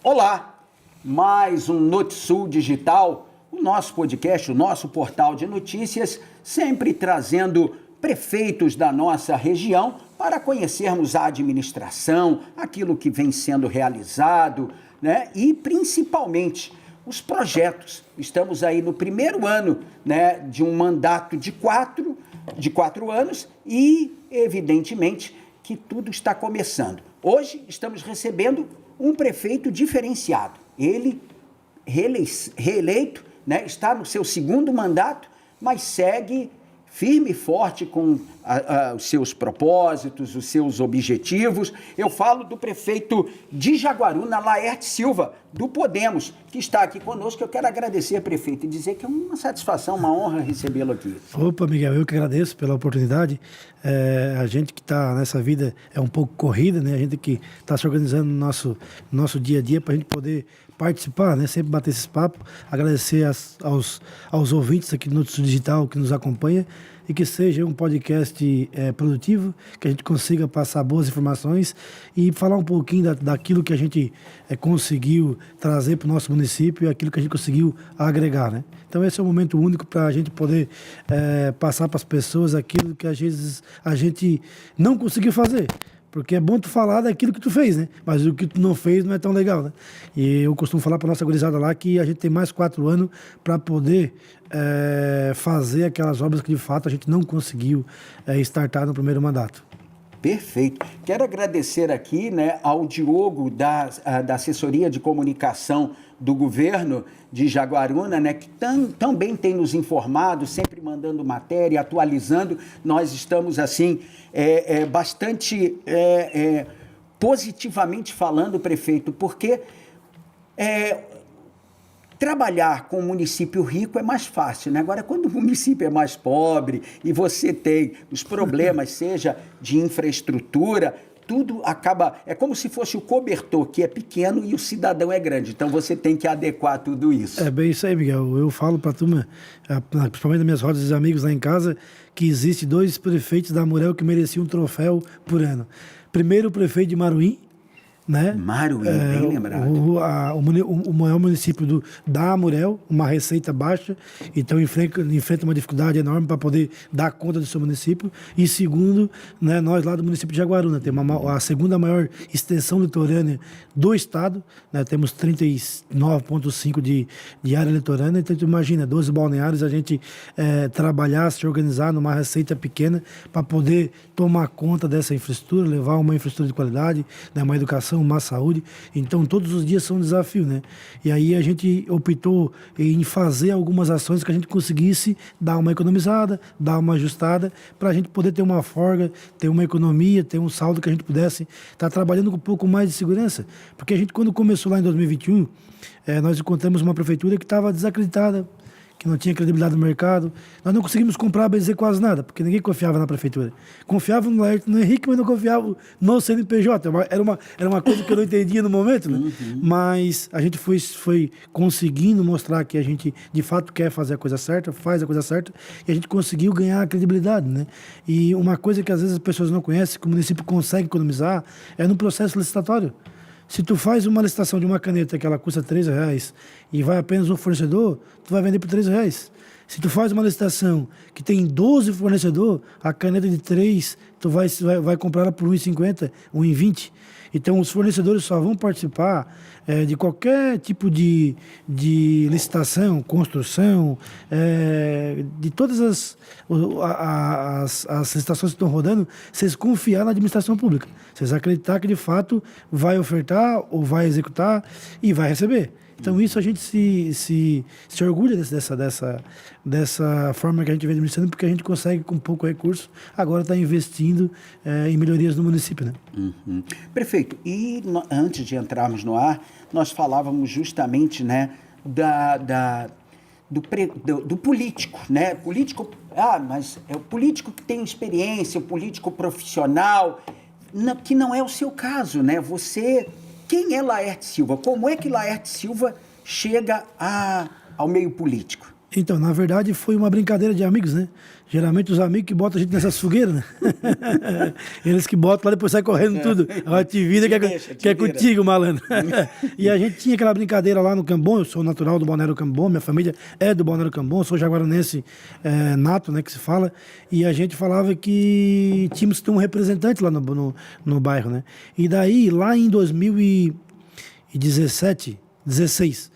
Olá, mais um Notisul Digital, o nosso podcast, o nosso portal de notícias, sempre trazendo prefeitos da nossa região para conhecermos a administração, aquilo que vem sendo realizado, né? E principalmente os projetos. Estamos aí no primeiro ano, né, de um mandato de quatro anos e, evidentemente, que tudo está começando. Hoje estamos recebendo um prefeito diferenciado. Ele, reeleito, né, está no seu segundo mandato, mas segue firme e forte com os seus propósitos, os seus objetivos. Eu falo do prefeito de Jaguaruna, Laerte Silva, do Podemos, que está aqui conosco. Eu quero agradecer, prefeito, e dizer que é uma satisfação, uma honra recebê-lo aqui. Opa, Miguel, eu que agradeço pela oportunidade. A gente que está nessa vida é um pouco corrida, né? A gente que está se organizando no nosso dia a dia para a gente poder participar, né? Sempre bater esses papos. Agradecer aos ouvintes aqui do Notisul Digital que nos acompanha e que seja um podcast produtivo, que a gente consiga passar boas informações e falar um pouquinho daquilo que a gente conseguiu trazer para o nosso município e aquilo que a gente conseguiu agregar, né? Então esse é um momento único para a gente poder passar para as pessoas aquilo que às vezes a gente não conseguiu fazer. Porque é bom tu falar daquilo que tu fez, né? Mas o que tu não fez não é tão legal, né? E eu costumo falar para nossa gurizada lá que a gente tem mais 4 anos para poder fazer aquelas obras que de fato a gente não conseguiu startar no primeiro mandato. Perfeito. Quero agradecer aqui, né, ao Diogo da assessoria de comunicação do governo de Jaguaruna, né, que também tem nos informado, sempre mandando matéria, atualizando. Nós estamos, assim, bastante positivamente falando, prefeito, porque trabalhar com um município rico é mais fácil, né? Agora, quando o município é mais pobre e você tem os problemas, seja de infraestrutura, tudo acaba... É como se fosse o cobertor, que é pequeno, e o cidadão é grande. Então, você tem que adequar tudo isso. É bem isso aí, Miguel. Eu falo para a turma, principalmente nas minhas rodas de amigos lá em casa, que existe 2 prefeitos da Amurel que mereciam um troféu por ano. Primeiro, o prefeito de Maruim, né? Maruim, bem lembrado. O maior município da Amurel, uma receita baixa, então enfrenta uma dificuldade enorme para poder dar conta do seu município. E segundo, né, nós lá do município de Jaguaruna, temos a segunda maior extensão litorânea do estado, né, temos 39,5 de área litorânea, então tu imagina, 12 balneários, a gente trabalhar, se organizar numa receita pequena para poder tomar conta dessa infraestrutura, levar uma infraestrutura de qualidade, né, uma educação, uma saúde. Então todos os dias são um desafio, né? E aí a gente optou em fazer algumas ações que a gente conseguisse dar uma economizada, dar uma ajustada, para a gente poder ter uma folga, ter uma economia, ter um saldo que a gente pudesse estar trabalhando com um pouco mais de segurança. Porque a gente, quando começou lá em 2021, nós encontramos uma prefeitura que estava desacreditada, que não tinha credibilidade no mercado. Nós não conseguimos comprar, bem dizer, quase nada, porque ninguém confiava na prefeitura. Confiava no Laerte, no Henrique, mas não confiava no CNPJ. Era uma coisa que eu não entendia no momento, né? Uhum. Mas a gente foi conseguindo mostrar que a gente, de fato, quer fazer a coisa certa, faz a coisa certa, e a gente conseguiu ganhar a credibilidade, né? E uma coisa que às vezes as pessoas não conhecem, que o município consegue economizar, é no processo licitatório. Se tu faz uma licitação de uma caneta que ela custa R$3 e vai apenas um fornecedor, tu vai vender por R$3. Se tu faz uma licitação que tem 12 fornecedores, a caneta de 3, tu vai comprar ela por R$1,50, R$1,20. Então, os fornecedores só vão participar de qualquer tipo de licitação, construção, de todas as licitações que estão rodando, vocês confiar na administração pública. Vocês acreditar que, de fato, vai ofertar ou vai executar e vai receber. Então, isso a gente se orgulha dessa forma que a gente vem administrando, porque a gente consegue, com pouco recurso, agora estar investindo em melhorias no município, né? Uhum. Prefeito, e antes de entrarmos no ar, nós falávamos justamente, né, do político, né? Político, mas é o político que tem experiência, o político profissional, que não é o seu caso, né? Quem é Laerte Silva? Como é que Laerte Silva chega ao meio político? Então, na verdade, foi uma brincadeira de amigos, né? Geralmente os amigos que botam a gente nessas fogueiras, né? Eles que botam lá, depois sai correndo tudo. A te vida que é contigo, malandro. E a gente tinha aquela brincadeira lá no Cambon, eu sou natural do Balneário Cambon, minha família é do Balneário Cambon, sou jaguaranense nato, né, que se fala. E a gente falava que tínhamos que ter um representante lá no bairro, né? E daí, lá em 2017, 16...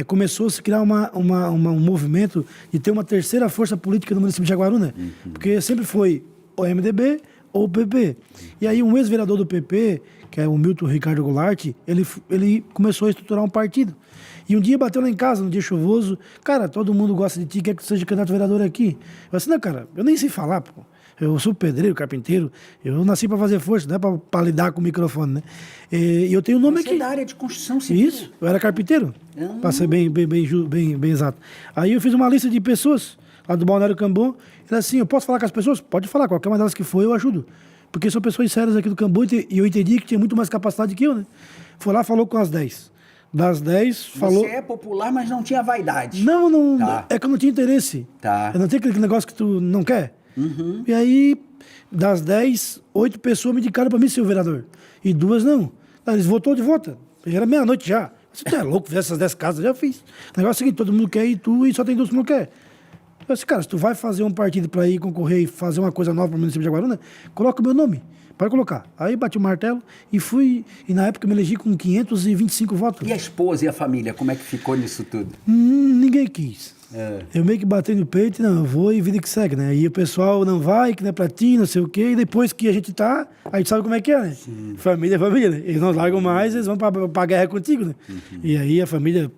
começou a se criar um movimento de ter uma terceira força política no município de Jaguaruna, porque sempre foi o MDB ou o PP. E aí um ex-vereador do PP, que é o Milton Ricardo Goulart, ele começou a estruturar um partido. E um dia bateu lá em casa, num dia chuvoso, cara, todo mundo gosta de ti, quer que tu seja candidato a vereador aqui. Eu disse, não, cara, eu nem sei falar, pô. Eu sou pedreiro, carpinteiro, eu nasci para fazer força, não é para lidar com o microfone, né? E eu tenho um nome Você aqui. é da área de construção civil. Isso, eu era carpinteiro, para ser bem exato. Aí eu fiz uma lista de pessoas lá do Balneário Cambon, ele assim, eu posso falar com as pessoas? Pode falar, qualquer uma delas que for eu ajudo. Porque são pessoas sérias aqui do Cambon e eu entendi que tinha muito mais capacidade que eu, né? Foi lá, falou com as 10. Das 10, falou... Você é popular, mas não tinha vaidade. Não, Tá. é que eu não tinha interesse. Tá. Eu não tenho aquele negócio que tu não quer. E aí, das 10, 8 pessoas me indicaram para mim ser o vereador. E 2 não. Aí eles votou de volta. Já era meia-noite já. Você tá louco, fizer essas 10 casas, já fiz. O negócio é o seguinte, todo mundo quer e tu, e só tem 2 que não quer. Eu disse, cara, se tu vai fazer um partido para ir concorrer e fazer uma coisa nova para o município de Jaguaruna, coloca o meu nome. Pode colocar. Aí bati o martelo e fui, e na época eu me elegi com 525 votos. E a esposa e a família, como é que ficou nisso tudo? Ninguém quis. Eu meio que bati no peito, não, eu vou e vida que segue, né? E o pessoal não vai, que não é pra ti, não sei o quê, e depois que a gente tá, a gente sabe como é que é, né? Sim. Família é família, né? Eles não largam mais, eles vão pra guerra contigo, né? E aí a família,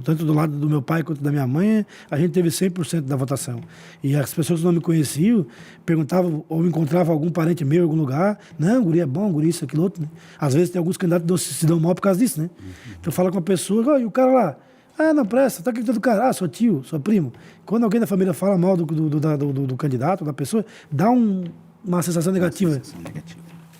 tanto do lado do meu pai quanto da minha mãe, a gente teve 100% da votação. E as pessoas que não me conheciam, perguntavam ou encontravam algum parente meu em algum lugar, não, guri é bom, guri isso, aquilo, outro, né? Às vezes tem alguns candidatos que se dão mal por causa disso, né? Então fala com a pessoa, e o cara lá, não presta, tá acreditando do cara, sou tio, sou primo. Quando alguém da família fala mal do candidato, da pessoa, dá uma sensação negativa.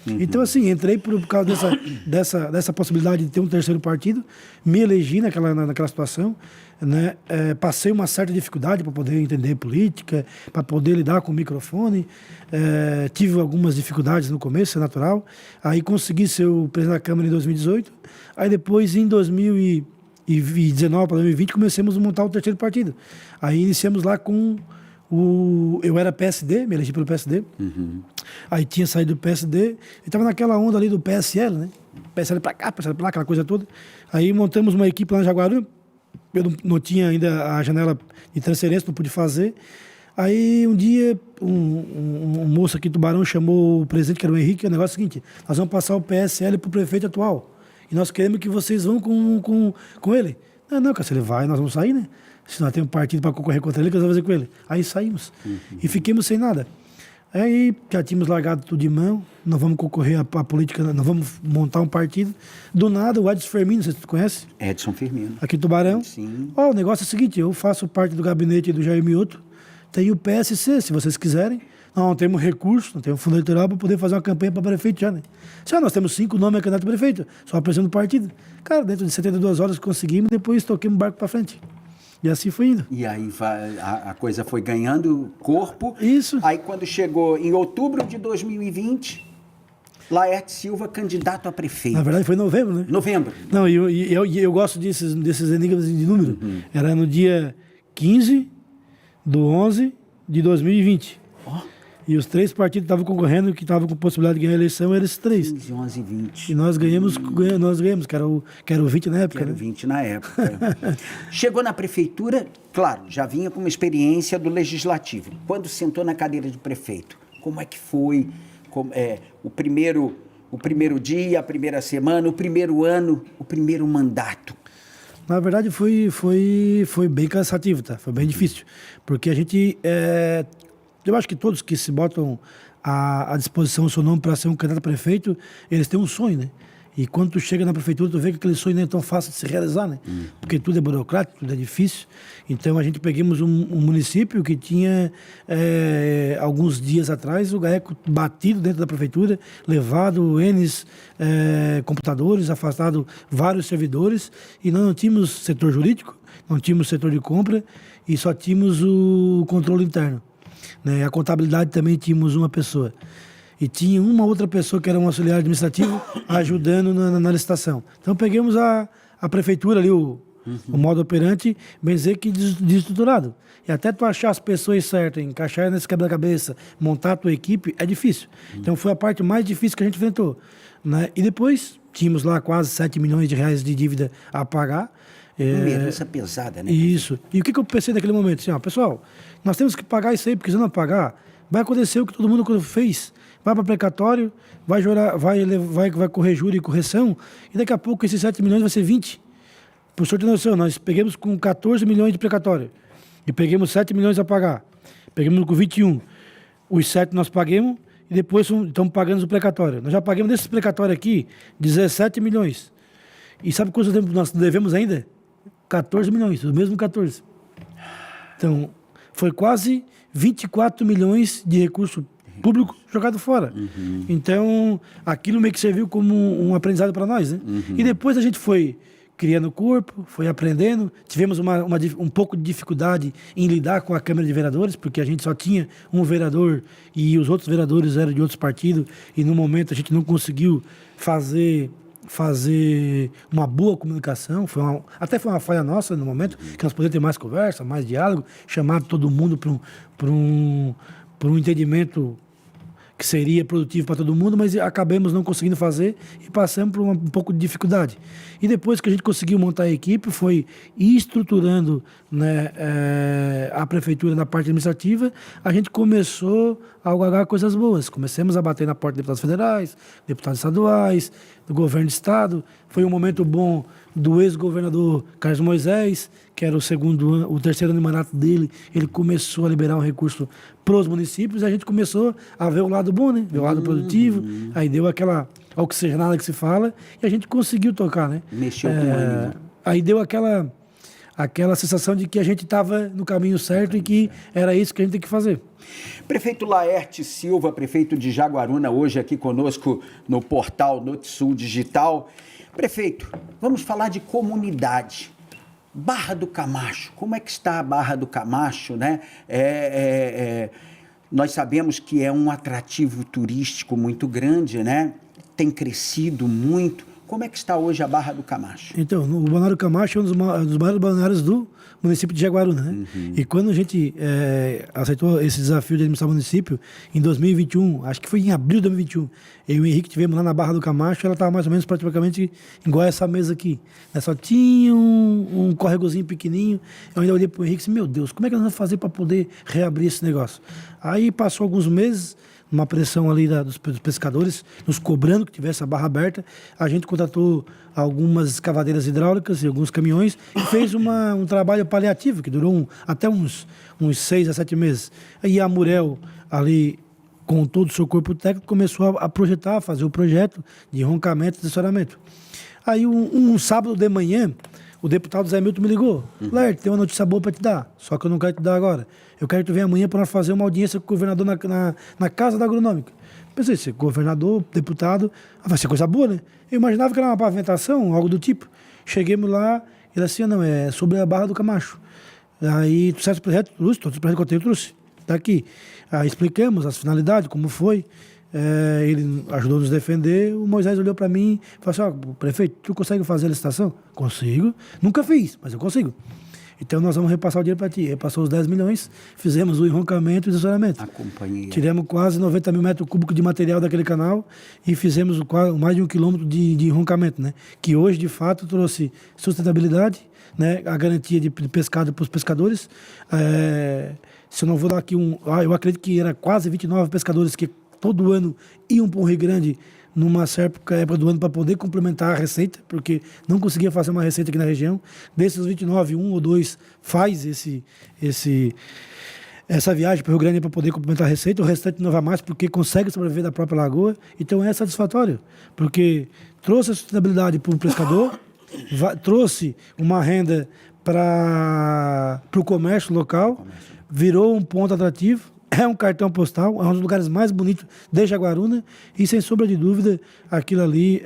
Então, assim, entrei por causa dessa possibilidade de ter um terceiro partido, me elegi naquela situação, né? Passei uma certa dificuldade para poder entender política, para poder lidar com o microfone, tive algumas dificuldades no começo, é natural, aí consegui ser o presidente da Câmara em 2018, aí depois em 2019 para 2020 começamos a montar o terceiro partido. Aí iniciamos lá com eu era PSD, me elegi pelo PSD. Aí tinha saído do PSD, e estava naquela onda ali do PSL, né? PSL pra cá, PSL pra lá, aquela coisa toda. Aí montamos uma equipe lá em Jaguaruna. Eu não tinha ainda a janela de transferência, não pude fazer. Aí um dia um moço aqui em Tubarão chamou o presidente, que era o Henrique, o negócio é o seguinte, nós vamos passar o PSL pro prefeito atual. E nós queremos que vocês vão com ele. Não, cara, se ele vai, nós vamos sair, né? Se nós temos partido para concorrer contra ele, o que nós vamos fazer com ele? Aí saímos. E fiquemos sem nada. Aí já tínhamos largado tudo de mão, não vamos concorrer à política, não vamos montar um partido. Do nada, o Edson Firmino, você conhece? Edson Firmino. Aqui em Tubarão. Sim. O negócio é o seguinte, eu faço parte do gabinete do Jair Mioto, tenho o PSC, se vocês quiserem. Não temos recurso, não temos fundo eleitoral para poder fazer uma campanha para prefeito já, né? Nós temos 5 nomes a candidato a prefeito, só apresentando o partido. Cara, dentro de 72 horas conseguimos, depois toquemos o barco para frente. E assim foi indo. E aí a coisa foi ganhando corpo. Isso. Aí quando chegou em outubro de 2020, Laerte Silva, candidato a prefeito. Na verdade foi em novembro, né? Novembro. Não, eu gosto desses enigmas de número. Era no dia 15/11 de 2020. E os 3 partidos que estavam concorrendo, que estavam com possibilidade de ganhar a eleição, eram esses 3. 15, 11 e 20. E nós ganhamos, que era o 20 na época. Que era o 20 na época. Chegou na prefeitura, claro, já vinha com uma experiência do legislativo. Quando sentou na cadeira de prefeito, como é que foi o primeiro dia, a primeira semana, o primeiro ano, o primeiro mandato? Na verdade foi bem cansativo, tá? Foi bem difícil. Porque a gente... eu acho que todos que se botam à disposição o seu nome para ser um candidato a prefeito, eles têm um sonho, né? E quando tu chega na prefeitura, tu vê que aquele sonho não é tão fácil de se realizar, né? Porque tudo é burocrático, tudo é difícil. Então, a gente pegamos um município que tinha, alguns dias atrás, o GAECO batido dentro da prefeitura, levado N computadores, afastado vários servidores, e nós não tínhamos setor jurídico, não tínhamos setor de compra, e só tínhamos o controle interno, né? A contabilidade também tínhamos uma pessoa. E tinha uma outra pessoa que era um auxiliar administrativo ajudando na licitação. Então pegamos a prefeitura ali, o modo operante, bem dizer que desestruturado. E até tu achar as pessoas certas, encaixar nesse quebra-cabeça, montar a tua equipe, é difícil. Então foi a parte mais difícil que a gente enfrentou, né? E depois tínhamos lá quase 7 milhões de reais de dívida a pagar. Uma herança pesada, né? Isso. E o que eu pensei naquele momento? Assim, ó, pessoal, nós temos que pagar isso aí, porque se não pagar, vai acontecer o que todo mundo fez. Vai para precatório, vai correr júri e correção, e daqui a pouco esses 7 milhões vai ser 20. Por sorte de noção, nós pegamos com 14 milhões de precatório, e pegamos 7 milhões a pagar. Pegamos com 21. Os 7 nós pagamos, e depois estamos pagando o precatório. Nós já pagamos desse precatório aqui 17 milhões. E sabe quanto tempo nós devemos ainda? 14 milhões, o mesmo 14. Então, foi quase 24 milhões de recurso público jogado fora. Então, aquilo meio que serviu como aprendizado para nós, né? E depois a gente foi criando corpo, foi aprendendo. Tivemos um pouco de dificuldade em lidar com a Câmara de Vereadores, porque a gente só tinha um vereador e os outros vereadores eram de outros partidos, e no momento a gente não conseguiu fazer uma boa comunicação. Até foi uma falha nossa no momento, que nós podíamos ter mais conversa, mais diálogo, chamar todo mundo para um entendimento que seria produtivo para todo mundo, mas acabamos não conseguindo fazer e passamos por um pouco de dificuldade. E depois que a gente conseguiu montar a equipe, foi estruturando, né, a prefeitura na parte administrativa, a gente começou a galgar coisas boas. Começamos a bater na porta de deputados federais, deputados estaduais, do governo do estado. Foi um momento bom do ex-governador Carlos Moisés, que era o terceiro ano de mandato dele. Ele começou a liberar um recurso para os municípios, e a gente começou a ver o lado bom, né? Ver o lado produtivo, aí deu aquela oxigenada que se fala, e a gente conseguiu tocar, né? Mexeu com o ânimo. Aí deu aquela sensação de que a gente estava no caminho certo e que era isso que a gente tem que fazer. Prefeito Laerte Silva, prefeito de Jaguaruna, hoje aqui conosco no portal NotSul Digital. Prefeito, vamos falar de comunidade. Barra do Camacho, como é que está a Barra do Camacho, né? Nós sabemos que é um atrativo turístico muito grande, né? Tem crescido muito. Como é que está hoje a Barra do Camacho? Então, o Balneário Camacho é um dos maiores balneários do município de Jaguaruna, né? E quando a gente aceitou esse desafio de administrar o município, em 2021, acho que foi em abril de 2021, eu e o Henrique estivemos lá na Barra do Camacho, ela estava mais ou menos praticamente igual a essa mesa aqui, né? Só tinha um córregozinho pequenininho. Eu ainda olhei para o Henrique e disse, meu Deus, como é que nós vamos fazer para poder reabrir esse negócio? Aí passou alguns meses, uma pressão ali dos pescadores, nos cobrando que tivesse a barra aberta. A gente contratou algumas escavadeiras hidráulicas e alguns caminhões e fez um trabalho paliativo, que durou até uns 6 a 7 meses. Aí a Murel, ali, com todo o seu corpo técnico, começou a projetar, a fazer o projeto de roncamento e assessoramento. Aí, um sábado de manhã, o deputado Zé Milton me ligou. Laerte, tem uma notícia boa para te dar, só que eu não quero te dar agora. Eu quero que tu venha amanhã para nós fazer uma audiência com o governador na Casa da Agronômica. Pensei, se governador, deputado, vai ser coisa boa, né? Eu imaginava que era uma pavimentação, algo do tipo. Cheguemos lá, ele assim, não, é sobre a Barra do Camacho. Aí, tu sabe o projeto? Trouxe, todo o projeto que eu tenho, trouxe. Tá aqui. Aí explicamos as finalidades, como foi. Ele ajudou a nos defender. O Moisés olhou para mim e falou assim, prefeito, tu consegue fazer a licitação? Consigo. Nunca fiz, mas eu consigo. Então nós vamos repassar o dinheiro para ti. Repassou os 10 milhões, fizemos o enroncamento e o assessoramento. Acompanhei. Tiramos quase 90 mil metros cúbicos de material daquele canal e fizemos mais de 1 quilômetro de enroncamento, né? Que hoje, de fato, trouxe sustentabilidade, né? A garantia de pescado para os pescadores. Se eu não vou dar aqui eu acredito que era quase 29 pescadores que todo ano iam para o Rio Grande numa época do ano para poder complementar a receita, porque não conseguia fazer uma receita aqui na região. Desses 29, 1 ou 2 faz essa viagem para o Rio Grande para poder complementar a receita, o restante não vai mais porque consegue sobreviver da própria lagoa, então é satisfatório, porque trouxe a sustentabilidade para o pescador, trouxe uma renda para o comércio local, virou um ponto atrativo, é um cartão postal, é um dos lugares mais bonitos de Jaguaruna e, sem sombra de dúvida, aquilo ali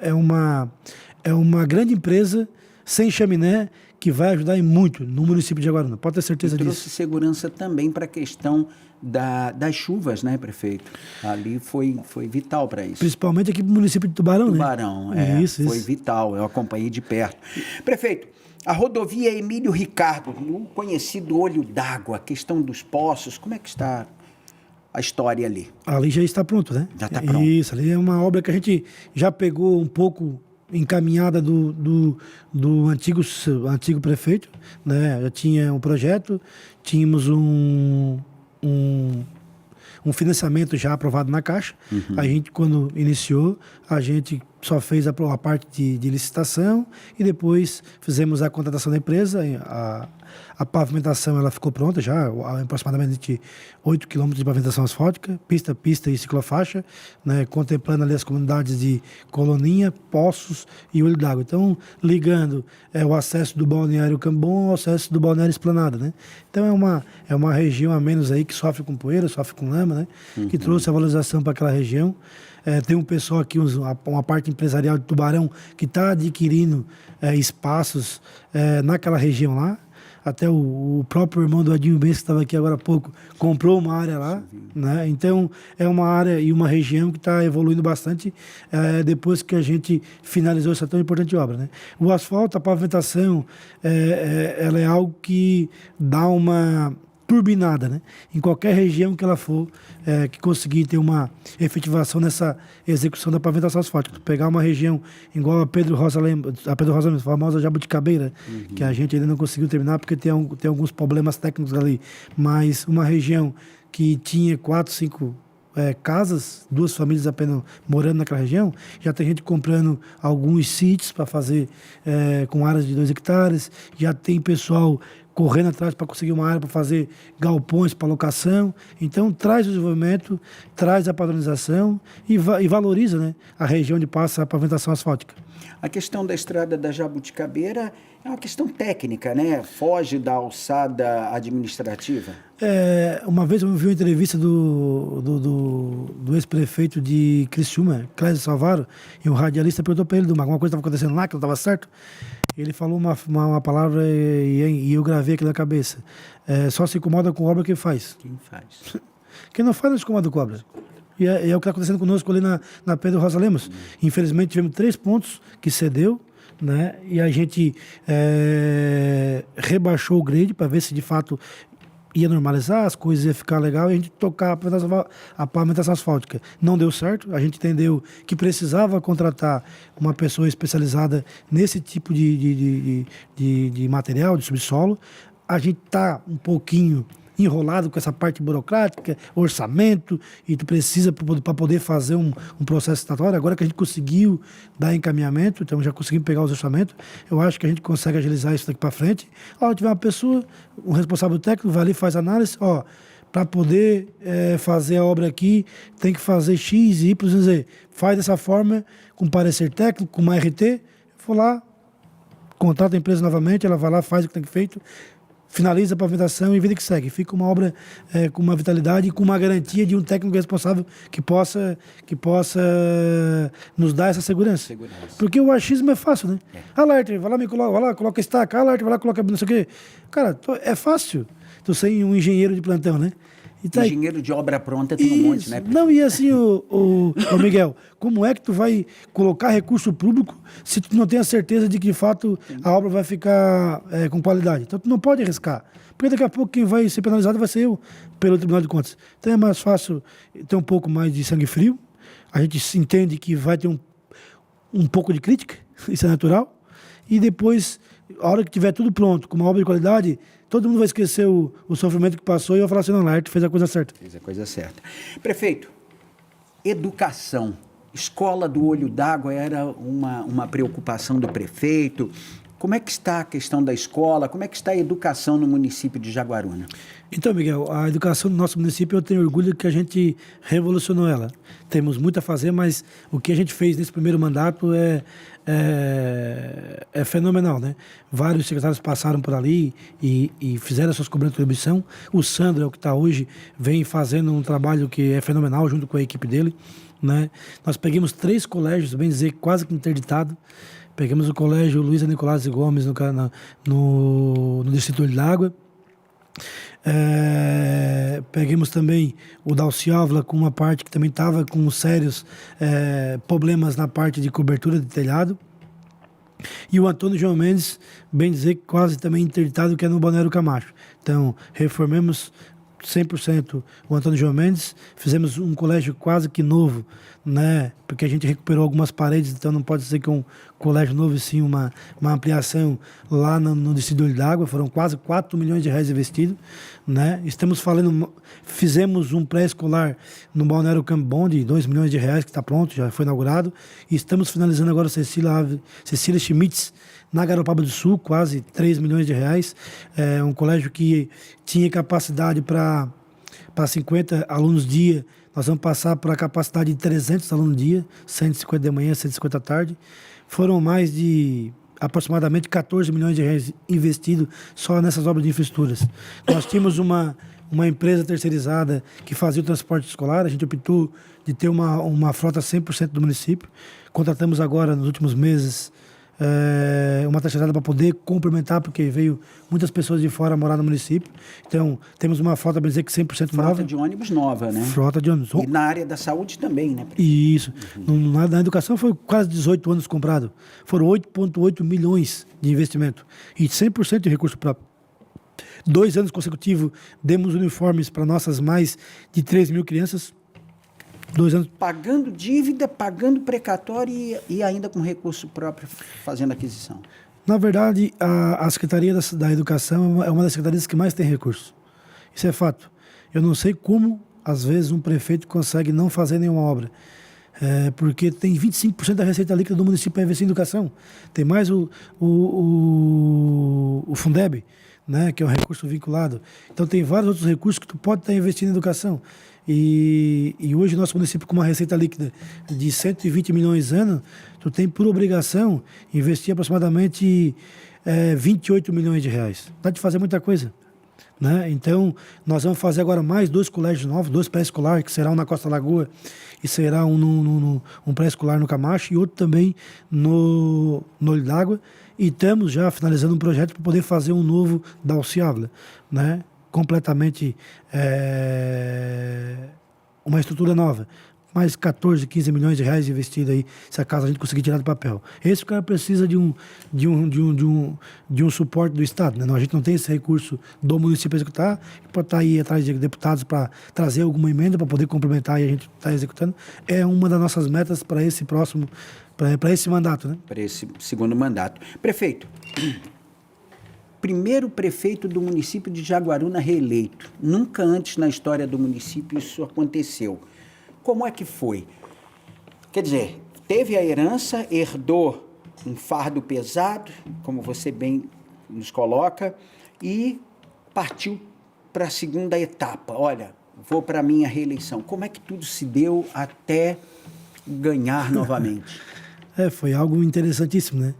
é uma grande empresa sem chaminé que vai ajudar muito no município de Jaguaruna. Pode ter certeza disso. Trouxe segurança também para a questão das chuvas, né, prefeito? Ali foi vital para isso. Principalmente aqui para o município de Tubarão, Tubarão, né? Foi vital, eu acompanhei de perto. Prefeito, a rodovia Emílio Ricardo, o conhecido Olho d'Água, a questão dos poços, como é que está a história ali? Ali já está pronto, né? Já está pronto. Isso, ali é uma obra que a gente já pegou um pouco encaminhada do antigo prefeito, né? Já tinha um projeto, tínhamos um financiamento já aprovado na Caixa. A gente, quando iniciou, a gente só fez a parte de licitação e depois fizemos a contratação da empresa. A pavimentação ela ficou pronta já, aproximadamente 8 quilômetros de pavimentação asfáltica, pista e ciclofaixa, né, contemplando ali as comunidades de Coloninha, Poços e Olho d'Água. Então, ligando o acesso do Balneário Cambon ao acesso do Balneário Esplanada, né? Então, é uma região a menos aí que sofre com poeira, sofre com lama, né? Que trouxe a valorização para aquela região. Tem um pessoal aqui, uma parte empresarial de Tubarão, que está adquirindo espaços naquela região lá. Até o próprio irmão do Adinho Bens, que estava aqui agora há pouco, comprou uma área lá, né? Então, é uma área e uma região que está evoluindo bastante depois que a gente finalizou essa tão importante obra, né? O asfalto, a pavimentação, ela é algo que dá uma turbinada, né? Em qualquer região que ela for, que conseguir ter uma efetivação nessa execução da pavimentação asfáltica. Pegar uma região igual a Pedro Rosa Lemos, a famosa Jabuticabeira, que a gente ainda não conseguiu terminar porque tem alguns problemas técnicos ali, mas uma região que tinha 4, 5 casas, 2 famílias apenas morando naquela região, já tem gente comprando alguns sítios para fazer com áreas de 2 hectares, já tem pessoal correndo atrás para conseguir uma área para fazer galpões para locação. Então, traz o desenvolvimento, traz a padronização e valoriza, né, a região onde passa a pavimentação asfáltica. A questão da estrada da Jabuticabeira é uma questão técnica, né? Foge da alçada administrativa. Uma vez eu vi uma entrevista do ex-prefeito de Criciúma, Clésio Salvaro, e um radialista perguntou para ele alguma coisa estava acontecendo lá, que não estava certo. Ele falou uma palavra e eu gravei aqui na cabeça. Só se incomoda com obra quem faz. Quem faz? Quem não faz não se incomoda com obra. E é o que está acontecendo conosco ali na Pedro Rosa Lemos. Infelizmente tivemos 3 pontos que cedeu, né? E a gente rebaixou o grade para ver se de fato ia normalizar, as coisas iam ficar legal e a gente tocar a pavimentação asfáltica. Não deu certo, a gente entendeu que precisava contratar uma pessoa especializada nesse tipo de material, de subsolo. A gente está um pouquinho enrolado com essa parte burocrática, orçamento, e tu precisa para poder fazer um processo estatório. Agora que a gente conseguiu dar encaminhamento, então já conseguimos pegar os orçamentos, eu acho que a gente consegue agilizar isso daqui para frente. Tiver uma pessoa, um responsável técnico, vai ali e faz análise, para poder fazer a obra aqui, tem que fazer X, Y, Z. Faz dessa forma, com parecer técnico, com uma RT, vou lá, contrata a empresa novamente, ela vai lá, faz o que tem que ser feito, finaliza a pavimentação e vida que segue. Fica uma obra com uma vitalidade e com uma garantia de um técnico responsável que possa nos dar essa segurança. Porque o achismo é fácil, né? Alerta, vai lá, coloca estaca, alerta, vai lá, coloca não sei o quê. Cara, é fácil. Tu ser um engenheiro de plantão, né? Engenheiro de obra pronta tem um monte, né? Não, e assim, o Miguel, como é que tu vai colocar recurso público se tu não tem a certeza de que, de fato, a obra vai ficar com qualidade? Então, tu não pode arriscar. Porque daqui a pouco quem vai ser penalizado vai ser eu, pelo Tribunal de Contas. Então, é mais fácil ter um pouco mais de sangue frio. A gente se entende que vai ter um pouco de crítica, isso é natural. E depois, a hora que tiver tudo pronto, com uma obra de qualidade, todo mundo vai esquecer o sofrimento que passou e vai falar assim, não, Laerte fez a coisa certa. Fez a coisa certa. Prefeito, educação. Escola do Olho d'Água era uma preocupação do prefeito. Como é que está a questão da escola? Como é que está a educação no município de Jaguaruna? Então, Miguel, a educação do nosso município, eu tenho orgulho que a gente revolucionou ela. Temos muito a fazer, mas o que a gente fez nesse primeiro mandato é fenomenal, né? Vários secretários passaram por ali e fizeram as suas cobranças de contribuição. O Sandro é o que está hoje, vem fazendo um trabalho que é fenomenal junto com a equipe dele, né? Nós pegamos 3 colégios, bem dizer, quase que interditado. Pegamos o colégio Luísa Nicolás Gomes no Distrito de Água. Pegamos também o Dalci Ávila com uma parte que também estava com sérios problemas na parte de cobertura de telhado. E o Antônio João Mendes, bem dizer, quase também interditado, que é no Balneário Camacho. Então, reformamos 100% o Antônio João Mendes, fizemos um colégio quase que novo, né? Porque a gente recuperou algumas paredes, então não pode ser que um colégio novo, sim, uma ampliação lá no Distrito de Água, foram quase 4 milhões de reais investidos, né? Fizemos um pré-escolar no Balneário Campo Bom de 2 milhões de reais, que está pronto, já foi inaugurado, e estamos finalizando agora Cecília Schmitz, na Garopaba do Sul, quase 3 milhões de reais. É um colégio que tinha capacidade para 50 alunos dia. Nós vamos passar para a capacidade de 300 alunos dia, 150 de manhã, 150 à tarde. Foram mais de aproximadamente 14 milhões de reais investidos só nessas obras de infraestruturas. Nós tínhamos uma empresa terceirizada que fazia o transporte escolar. A gente optou de ter uma frota 100% do município. Contratamos agora, nos últimos meses, uma terceirizada para poder complementar, porque veio muitas pessoas de fora morar no município. Então, temos uma frota, bem dizer, que 100% nova. Frota de ônibus nova, né? Frota de ônibus. E na área da saúde também, né? Isso. Na educação foi quase 18 anos comprado. Foram 8,8 milhões de investimento. E 100% de recurso próprio. 2 anos consecutivos, demos uniformes para nossas mais de 3 mil crianças. 2 anos. Pagando dívida, pagando precatório e ainda com recurso próprio fazendo aquisição. Na verdade, a Secretaria da Educação é uma das secretarias que mais tem recursos. Isso é fato. Eu não sei como, às vezes, um prefeito consegue não fazer nenhuma obra. Porque tem 25% da receita líquida do município para investir em educação. Tem mais o Fundeb, né, que é um recurso vinculado. Então, tem vários outros recursos que tu pode estar investindo em educação. E hoje, nosso município, com uma receita líquida de 120 milhões ano, tu tem por obrigação investir aproximadamente 28 milhões de reais. Dá de fazer muita coisa, né? Então, nós vamos fazer agora mais 2 colégios novos, 2 pré-escolares, que será um na Costa Lagoa e será um pré-escolar no Camacho e outro também no Olho d'Água. E estamos já finalizando um projeto para poder fazer um novo da Dalci Ávila, né? Completamente uma estrutura nova. Mais 14, 15 milhões de reais investidos aí, se acaso a gente conseguir tirar do papel. Esse cara precisa de um suporte do Estado, né? Não, a gente não tem esse recurso do município para executar, pode estar aí atrás de deputados para trazer alguma emenda para poder complementar e a gente está executando. É uma das nossas metas para esse próximo, para esse mandato, né? Para esse segundo mandato. Prefeito, primeiro prefeito do município de Jaguaruna reeleito. Nunca antes na história do município isso aconteceu. Como é que foi? Quer dizer, teve a herança, herdou um fardo pesado, como você bem nos coloca, e partiu para a segunda etapa. Olha, vou para a minha reeleição. Como é que tudo se deu até ganhar novamente? Foi algo interessantíssimo, né?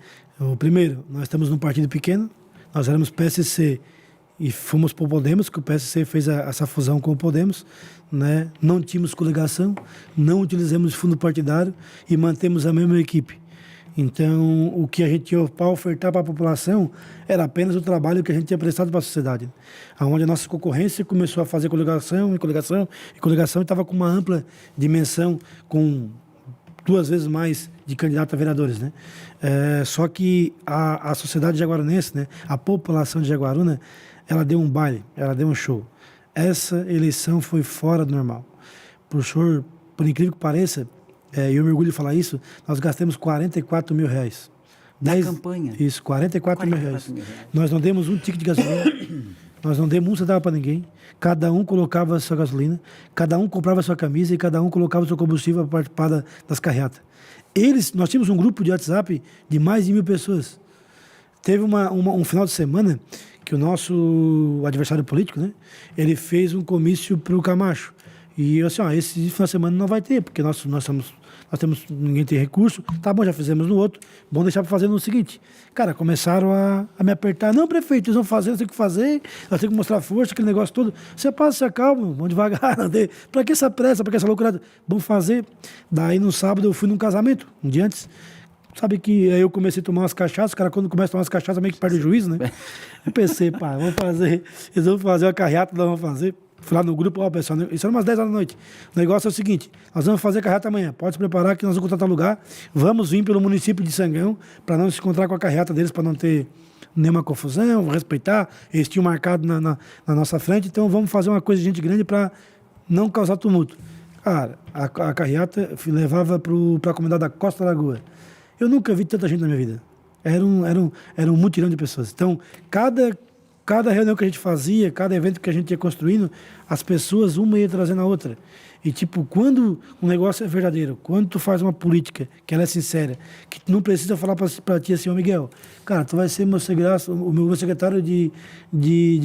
Primeiro, nós estamos num partido pequeno, nós éramos PSC e fomos para o Podemos, que o PSC fez essa fusão com o Podemos, né? Não tínhamos coligação, não utilizamos fundo partidário e mantemos a mesma equipe. Então, o que a gente tinha para ofertar para a população era apenas o trabalho que a gente tinha prestado para a sociedade. Onde a nossa concorrência começou a fazer coligação e estava com uma ampla dimensão, com 2 vezes mais de candidato a vereadores, né? Só que a sociedade jaguarunense, né? A população de Jaguaruna, ela deu um baile, ela deu um show. Essa eleição foi fora do normal. Por incrível que pareça, eu me orgulho de falar isso, nós gastamos 44 mil reais. Na campanha? Isso, 44 mil reais. Nós não demos um ticket de gasolina, nós não demos um centavo para ninguém, cada um colocava a sua gasolina, cada um comprava a sua camisa e cada um colocava o seu combustível para participar das carreatas. Nós tínhamos um grupo de WhatsApp de mais de 1.000 pessoas. Teve um final de semana que o nosso adversário político, né, ele fez um comício para o Camacho. E eu assim, esse final de semana não vai ter, porque nós temos, ninguém tem recurso. Tá bom, já fizemos no outro, bom deixar para fazer no seguinte. Cara, começaram a me apertar. Não, prefeito, eles vão fazer, nós temos que fazer, nós temos que mostrar força, aquele negócio todo. Você passa, se acalma, vamos devagar. Para que essa pressa, para que essa loucura? Vamos fazer. Daí no sábado eu fui num casamento, um dia antes. Sabe que aí eu comecei a tomar umas cachaças, o cara quando começa a tomar umas cachaças meio que perde o juízo, né? Eu pensei, pá, eles vão fazer uma carreata, nós vamos fazer. Fui lá no grupo, ó, pessoal, isso era umas 10 horas da noite. O negócio é o seguinte, nós vamos fazer carreata amanhã, pode se preparar que nós vamos contratar lugar, vamos vir pelo município de Sangão, para não se encontrar com a carreata deles, para não ter nenhuma confusão, respeitar, eles tinham marcado na nossa frente, então vamos fazer uma coisa de gente grande para não causar tumulto. Cara, a carreata levava para a comunidade da Costa da Lagoa. Eu nunca vi tanta gente na minha vida. Era um mutirão de pessoas. Então, cada reunião que a gente fazia, cada evento que a gente ia construindo, as pessoas, uma ia trazendo a outra. E, tipo, quando um negócio é verdadeiro, quando tu faz uma política que ela é sincera, que tu não precisa falar pra ti assim, ô Miguel, cara, tu vai ser o meu secretário de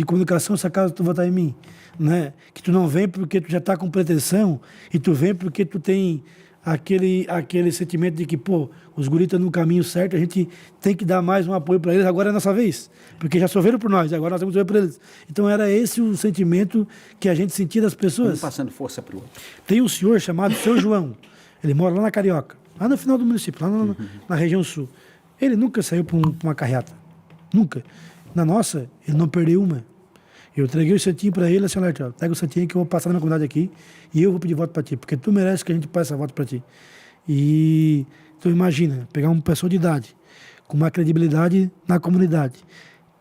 comunicação se acaso tu votar em mim, né? Que tu não vem porque tu já tá com pretensão e tu vem porque tu tem aquele sentimento de que, pô, os guris estão no caminho certo, a gente tem que dar mais um apoio para eles, agora é a nossa vez, porque já sofreram por nós, agora nós temos que sofrer por eles. Então era esse o sentimento que a gente sentia das pessoas. Um passando força para o outro. Tem um senhor chamado Seu João, ele mora lá na Carioca, lá no final do município, lá na região sul. Ele nunca saiu para uma carreata, nunca. Na nossa, ele não perdeu uma. Eu entreguei o santinho para ele, assim, olha, pega o santinho que eu vou passar na minha comunidade aqui e eu vou pedir voto para ti, porque tu merece que a gente passe essa voto para ti. E então imagina, pegar uma pessoa de idade, com uma credibilidade na comunidade,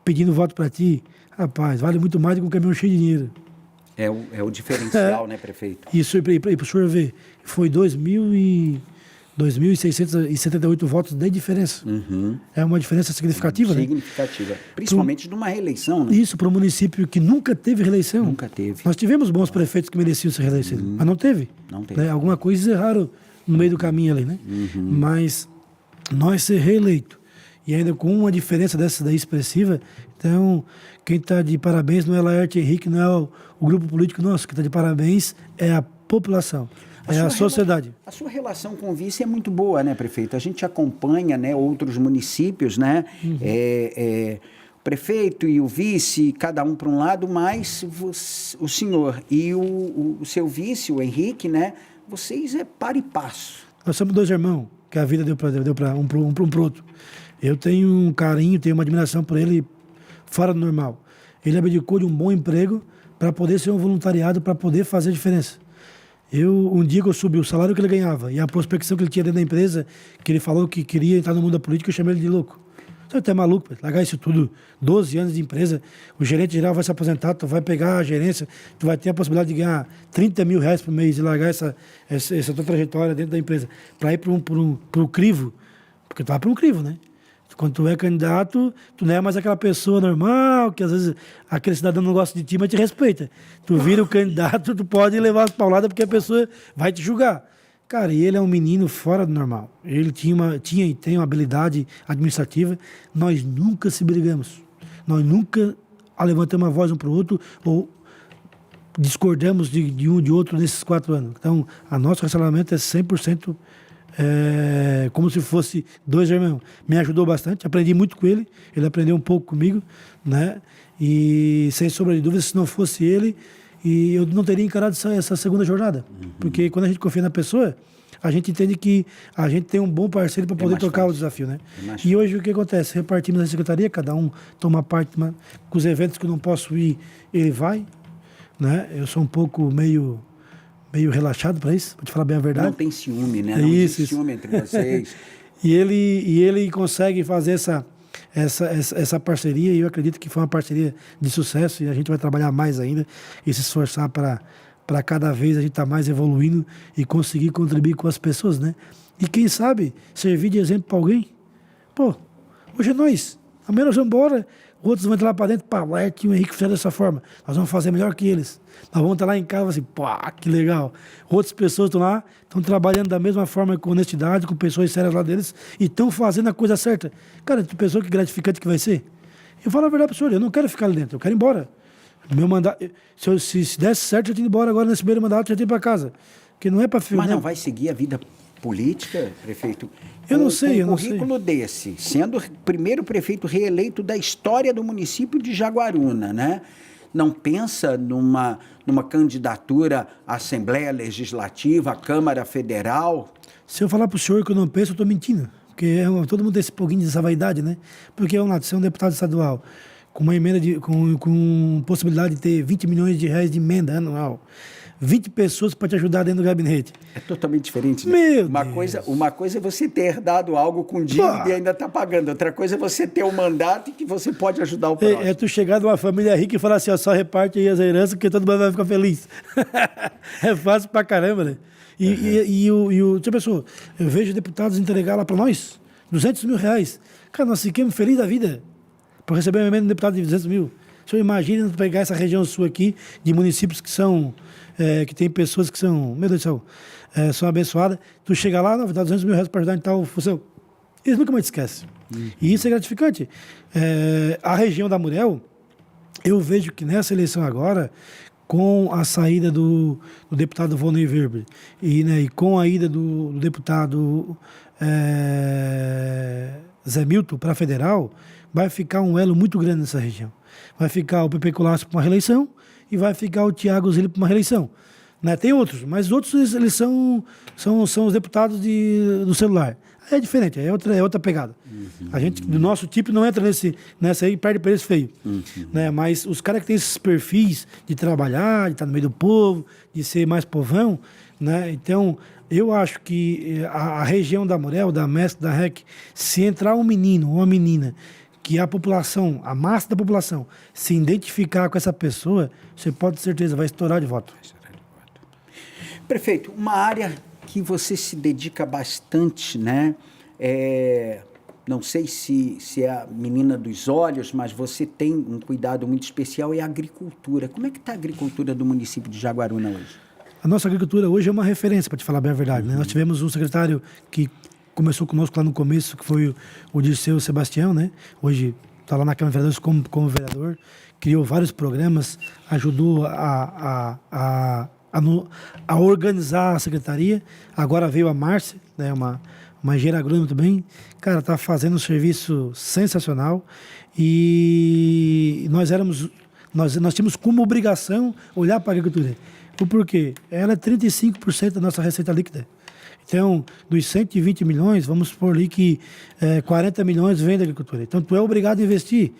pedindo voto para ti, rapaz, vale muito mais do que um caminhão cheio de dinheiro. É o diferencial, né, prefeito? Isso, e para o senhor ver, foi 2.678 votos de diferença. Uhum. É uma diferença significativa, né? Significativa. Principalmente numa reeleição, né? Isso, para um município que nunca teve reeleição. Nunca teve. Nós tivemos bons prefeitos que mereciam ser reeleitos, mas não teve. Não teve. Né? Alguma coisa erraram no meio do caminho ali, né? Mas nós ser reeleito e ainda com uma diferença dessa daí expressiva, então quem está de parabéns não é Laerte Henrique, não é o grupo político nosso, quem está de parabéns é a população. É a sociedade. A sua relação com o vice é muito boa, né, prefeito? A gente acompanha, né, outros municípios, né? O prefeito e o vice, cada um para um lado, mas o senhor e o seu vice, o Henrique, né? Vocês é par e passo. Nós somos dois irmãos, que a vida deu para um pro outro. Eu tenho um carinho, tenho uma admiração por ele fora do normal. Ele abdicou de um bom emprego para poder ser um voluntariado, para poder fazer a diferença. Um dia que eu subi o salário que ele ganhava e a prospecção que ele tinha dentro da empresa, que ele falou que queria entrar no mundo da política, eu chamei ele de louco. Você tá maluco, largar isso tudo, 12 anos de empresa, o gerente geral vai se aposentar, tu vai pegar a gerência, tu vai ter a possibilidade de ganhar 30 mil reais por mês e largar essa tua trajetória dentro da empresa para ir para o crivo, porque tu vai para um crivo, né? Quando tu é candidato, tu não é mais aquela pessoa normal, que às vezes aquele cidadão não gosta de ti, mas te respeita. Tu vira o candidato, tu pode levar as pauladas porque a pessoa vai te julgar. Cara, e ele é um menino fora do normal. Ele tinha e tem uma habilidade administrativa. Nós nunca se brigamos. Nós nunca levantamos a voz um para o outro ou discordamos de um de outro nesses 4 anos. Então, o nosso relacionamento é 100% como se fosse dois irmãos. Me ajudou bastante, aprendi muito com ele. Ele aprendeu um pouco comigo, né? E, sem sombra de dúvida, se não fosse ele, e eu não teria encarado essa segunda jornada. Porque quando a gente confia na pessoa, a gente entende que a gente tem um bom parceiro para poder tocar o desafio, né? E hoje o que acontece? Repartimos a secretaria, cada um toma parte, com os eventos que eu não posso ir, ele vai, né? Eu sou um pouco meio relaxado para isso, para te falar bem a verdade. Não tem ciúme, né? Não existe ciúme entre vocês. e ele consegue fazer essa parceria, e eu acredito que foi uma parceria de sucesso, e a gente vai trabalhar mais ainda e se esforçar para cada vez a gente estar mais evoluindo e conseguir contribuir com as pessoas, né? E quem sabe servir de exemplo para alguém. Pô, hoje é nós. Amanhã nós vamos embora. Outros vão entrar lá para dentro, pá, o Laerte e o Henrique fizeram dessa forma. Nós vamos fazer melhor que eles. Nós vamos estar lá em casa assim, pá, que legal. Outras pessoas estão lá, estão trabalhando da mesma forma, com honestidade, com pessoas sérias lá deles, e estão fazendo a coisa certa. Cara, tu pensou que gratificante que vai ser? Eu falo a verdade para o senhor, eu não quero ficar ali dentro, eu quero ir embora. Meu mandato, se desse certo, eu tinha ido embora agora nesse primeiro mandato, já tinha ido para casa. Porque não é para Mas não vai seguir a vida política, prefeito? Eu não sei, eu não sei. Um currículo desse, sendo o primeiro prefeito reeleito da história do município de Jaguaruna, né? Não pensa numa candidatura à Assembleia Legislativa, à Câmara Federal? Se eu falar para o senhor que eu não penso, eu estou mentindo. Porque todo mundo tem esse pouquinho dessa vaidade, né? Porque, vamos lá, você é um deputado estadual, com uma emenda, com possibilidade de ter 20 milhões de reais de emenda anual. 20 pessoas para te ajudar dentro do gabinete. É totalmente diferente, né? Meu Uma coisa é você ter herdado algo com dívida e ainda está pagando. Outra coisa é você ter um mandato e que você pode ajudar o próximo. É tu chegar numa família rica e falar assim, ó, só reparte aí as heranças que todo mundo vai ficar feliz. É fácil pra caramba, né? Tipo assim, eu vejo deputados entregar lá para nós 200 mil reais. Cara, nós ficamos felizes da vida por receber uma emenda de um deputado de 200 mil. O senhor imagina pegar essa região sul aqui, de municípios que são... que tem pessoas que são, meu Deus do céu, são abençoadas. Tu chega lá, não, vai dar 200 mil reais para ajudar em tal função. Eles nunca mais esquecem. E isso é gratificante. A região da Muriel, eu vejo que nessa eleição agora, com a saída do deputado Volney Weber e com a ida do deputado Zé Milton para a federal, vai ficar um elo muito grande nessa região. Vai ficar o Pepe Colasso para uma reeleição, e vai ficar o Thiago Zilli para uma reeleição. Né? Tem outros, mas outros eles são os deputados do celular. Aí é diferente, é outra pegada. A gente, do nosso tipo, não entra nessa aí e perde preço feio. Né? Mas os caras que têm esses perfis de trabalhar, de estar no meio do povo, de ser mais povão, né? Então, eu acho que a região da Muriel, da Mestre, da REC, se entrar um menino ou uma menina que a população, a massa da população, se identificar com essa pessoa, você pode ter certeza, vai estourar de voto. Prefeito, uma área que você se dedica bastante, né? Não sei se é a menina dos olhos, mas você tem um cuidado muito especial, é a agricultura. Como é que está a agricultura do município de Jaguaruna hoje? A nossa agricultura hoje é uma referência, para te falar bem a verdade. Né? Nós tivemos um secretário que começou conosco lá no começo, que foi o Dirceu Sebastião, né? Hoje está lá na Câmara de Vereadores como vereador, criou vários programas, ajudou a organizar a secretaria. Agora veio a Márcia, né? uma engenheira agrônoma também. Cara, está fazendo um serviço sensacional e nós tínhamos como obrigação olhar para a agricultura. O porquê? Ela é 35% da nossa receita líquida. Então, dos 120 milhões, vamos supor ali que 40 milhões vem da agricultura. Então, tu é obrigado a investir.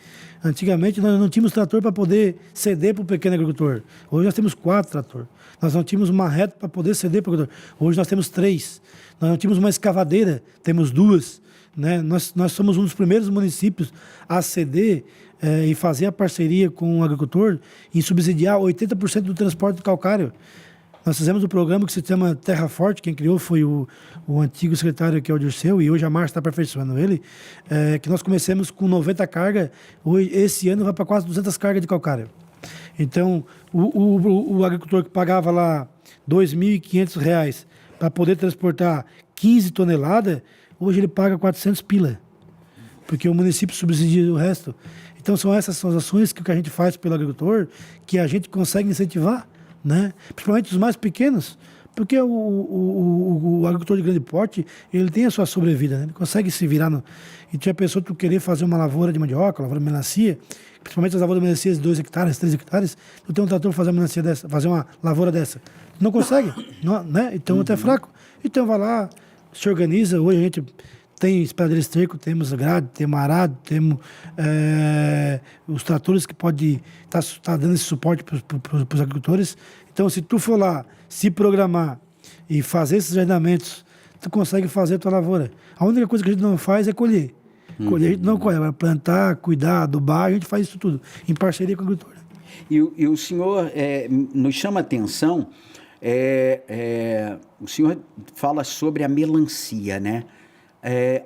Antigamente, nós não tínhamos trator para poder ceder para o pequeno agricultor. Hoje nós temos 4 tratores. Nós não tínhamos uma reta para poder ceder para o agricultor. Hoje nós temos 3. Nós não tínhamos uma escavadeira, temos 2. Né? Nós somos um dos primeiros municípios a ceder e fazer a parceria com o agricultor em subsidiar 80% do transporte do calcário. Nós fizemos um programa que se chama Terra Forte, quem criou foi o antigo secretário, que é o Dirceu, e hoje a Márcia está aperfeiçoando ele, que nós comecemos com 90 cargas, esse ano vai para quase 200 cargas de calcário. Então, o agricultor que pagava lá R$ 2.500 para poder transportar 15 toneladas, hoje ele paga 400 pila, porque o município subsidia o resto. Então, essas são as ações que a gente faz pelo agricultor, que a gente consegue incentivar, né? Principalmente os mais pequenos, porque o agricultor de grande porte, ele tem a sua sobrevida, né? Ele consegue se virar e tinha pessoa que tu querer fazer uma lavoura de mandioca, lavoura de melancia, principalmente as lavouras de melancia de 2 hectares, 3 hectares, tu tem um trator para fazer uma lavoura dessa, não consegue, não, né? Então até fraco, então vai lá, se organiza. Hoje a gente tem espalhadeira esterco, temos grade, temos arado, temos os tratores que podem estar dando esse suporte para os agricultores. Então, se tu for lá, se programar e fazer esses agendamentos, tu consegue fazer a tua lavoura. A única coisa que a gente não faz é colher. Colher a gente não colhe, agora plantar, cuidar, adubar, a gente faz isso tudo, em parceria com o agricultor. E o senhor nos chama a atenção, o senhor fala sobre a melancia, né?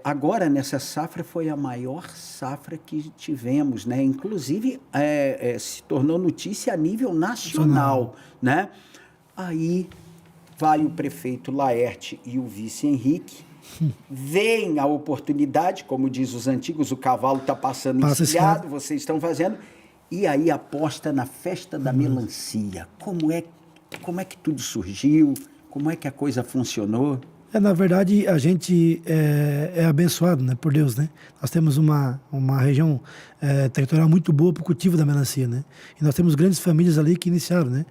Agora, nessa safra, foi a maior safra que tivemos, né? Inclusive, se tornou notícia a nível nacional, né? Aí vai o prefeito Laerte e o vice Henrique, veem a oportunidade, como diz os antigos, o cavalo está passando encilhado, vocês estão fazendo, e aí aposta na festa da melancia. Como é que tudo surgiu? Como é que a coisa funcionou? Na verdade, a gente é abençoado, né, por Deus, né? Nós temos uma região territorial muito boa para o cultivo da melancia, né? E nós temos grandes famílias ali que iniciaram, né?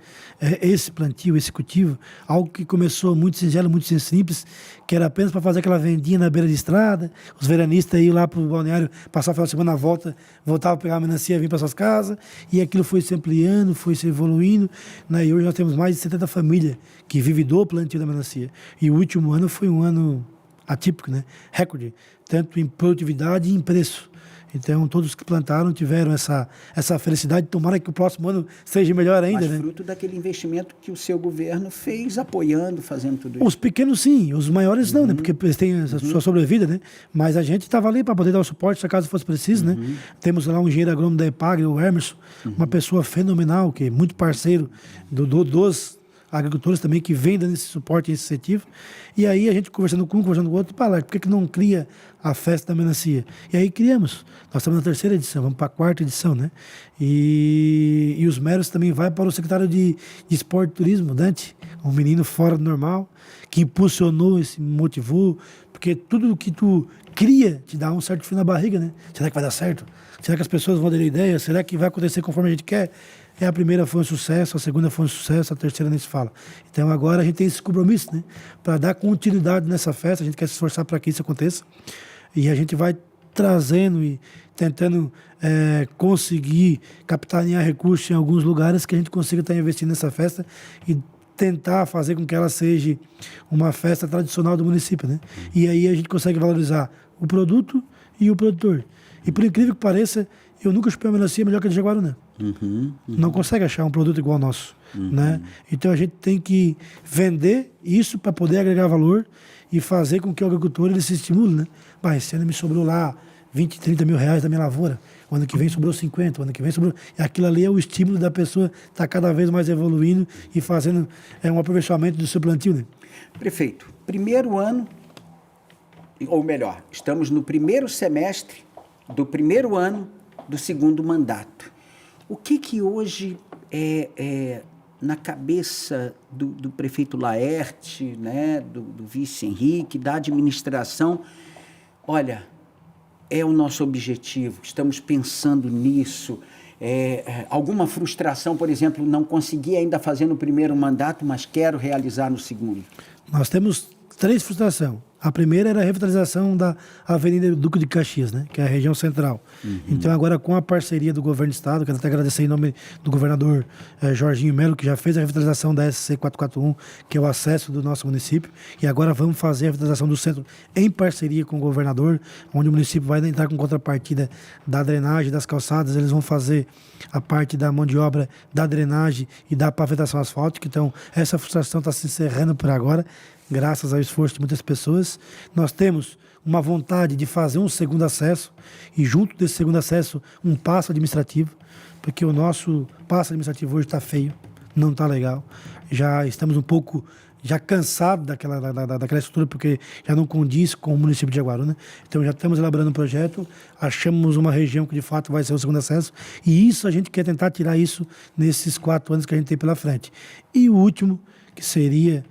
Esse plantio, esse cultivo, algo que começou muito singelo, muito simples, que era apenas para fazer aquela vendinha na beira de estrada, os veranistas iam lá para o balneário, passar a final de semana na volta, voltavam a pegar a melancia e vir para suas casas, e aquilo foi se ampliando, foi se evoluindo, né? E hoje nós temos mais de 70 famílias que vivem do plantio da melancia. E o último ano foi um ano atípico, né? Recorde, tanto em produtividade e em preço. Então, todos que plantaram tiveram essa felicidade. Tomara que o próximo ano seja melhor ainda. Mas fruto daquele investimento que o seu governo fez, apoiando, fazendo tudo isso. Os pequenos sim, os maiores não, né? Porque eles têm a sua sobrevida, né? Mas a gente estava ali para poder dar o suporte, se acaso fosse preciso, né? Temos lá um engenheiro agrônomo da EPAGRE, o Emerson, uma pessoa fenomenal, que é muito parceiro dos agricultores também, que vem dando esse suporte e esse incentivo. E aí a gente conversando com um, conversando com o outro, por que não cria a festa da melancia? E aí criamos. Nós estamos na 3ª edição, vamos para a 4ª edição, né? E os méritos também vai para o secretário de Esporte e Turismo, Dante, um menino fora do normal, que impulsionou, motivou, porque tudo que tu cria te dá um certo frio na barriga, né? Será que vai dar certo? Será que as pessoas vão aderir a ideia? Será que vai acontecer conforme a gente quer? A primeira foi um sucesso, a segunda foi um sucesso, a terceira nem se fala. Então agora a gente tem esse compromisso, né? Para dar continuidade nessa festa, a gente quer se esforçar para que isso aconteça. E a gente vai trazendo e tentando conseguir capitanear recursos em alguns lugares que a gente consiga estar investindo nessa festa e tentar fazer com que ela seja uma festa tradicional do município, né? E aí a gente consegue valorizar o produto e o produtor. E por incrível que pareça, eu nunca chupei uma melancia melhor que a de Jaguaruna. Não consegue achar um produto igual ao nosso, né? Então a gente tem que vender isso para poder agregar valor e fazer com que o agricultor ele se estimule, né? Esse ano me sobrou lá 20, 30 mil reais da minha lavoura. O ano que vem sobrou 50, o ano que vem sobrou... E aquilo ali é o estímulo da pessoa estar cada vez mais evoluindo e fazendo um aperfeiçoamento do seu plantio, né? Prefeito, primeiro ano, ou melhor, estamos no primeiro semestre do primeiro ano do segundo mandato. O que hoje na cabeça do prefeito Laerte, né, do vice Henrique, da administração, olha, é o nosso objetivo, estamos pensando nisso. Alguma frustração, por exemplo, não consegui ainda fazer no primeiro mandato, mas quero realizar no segundo? Nós temos 3 frustrações. A primeira era a revitalização da Avenida Duque de Caxias, né, que é a região central. Então, agora, com a parceria do governo do estado, quero até agradecer em nome do governador Jorginho Melo, que já fez a revitalização da SC 441, que é o acesso do nosso município, e agora vamos fazer a revitalização do centro em parceria com o governador, onde o município vai entrar com contrapartida da drenagem, das calçadas, eles vão fazer a parte da mão de obra da drenagem e da pavimentação asfáltica. Então, essa frustração está se encerrando por agora, graças ao esforço de muitas pessoas. Nós temos uma vontade de fazer um segundo acesso e, junto desse segundo acesso, um passo administrativo, porque o nosso passo administrativo hoje está feio, não está legal. Já estamos um pouco cansados daquela estrutura, porque já não condiz com o município de Jaguaruna. Então, já estamos elaborando um projeto, achamos uma região que, de fato, vai ser o segundo acesso, e isso a gente quer tentar tirar isso nesses 4 anos que a gente tem pela frente. E o último, que seria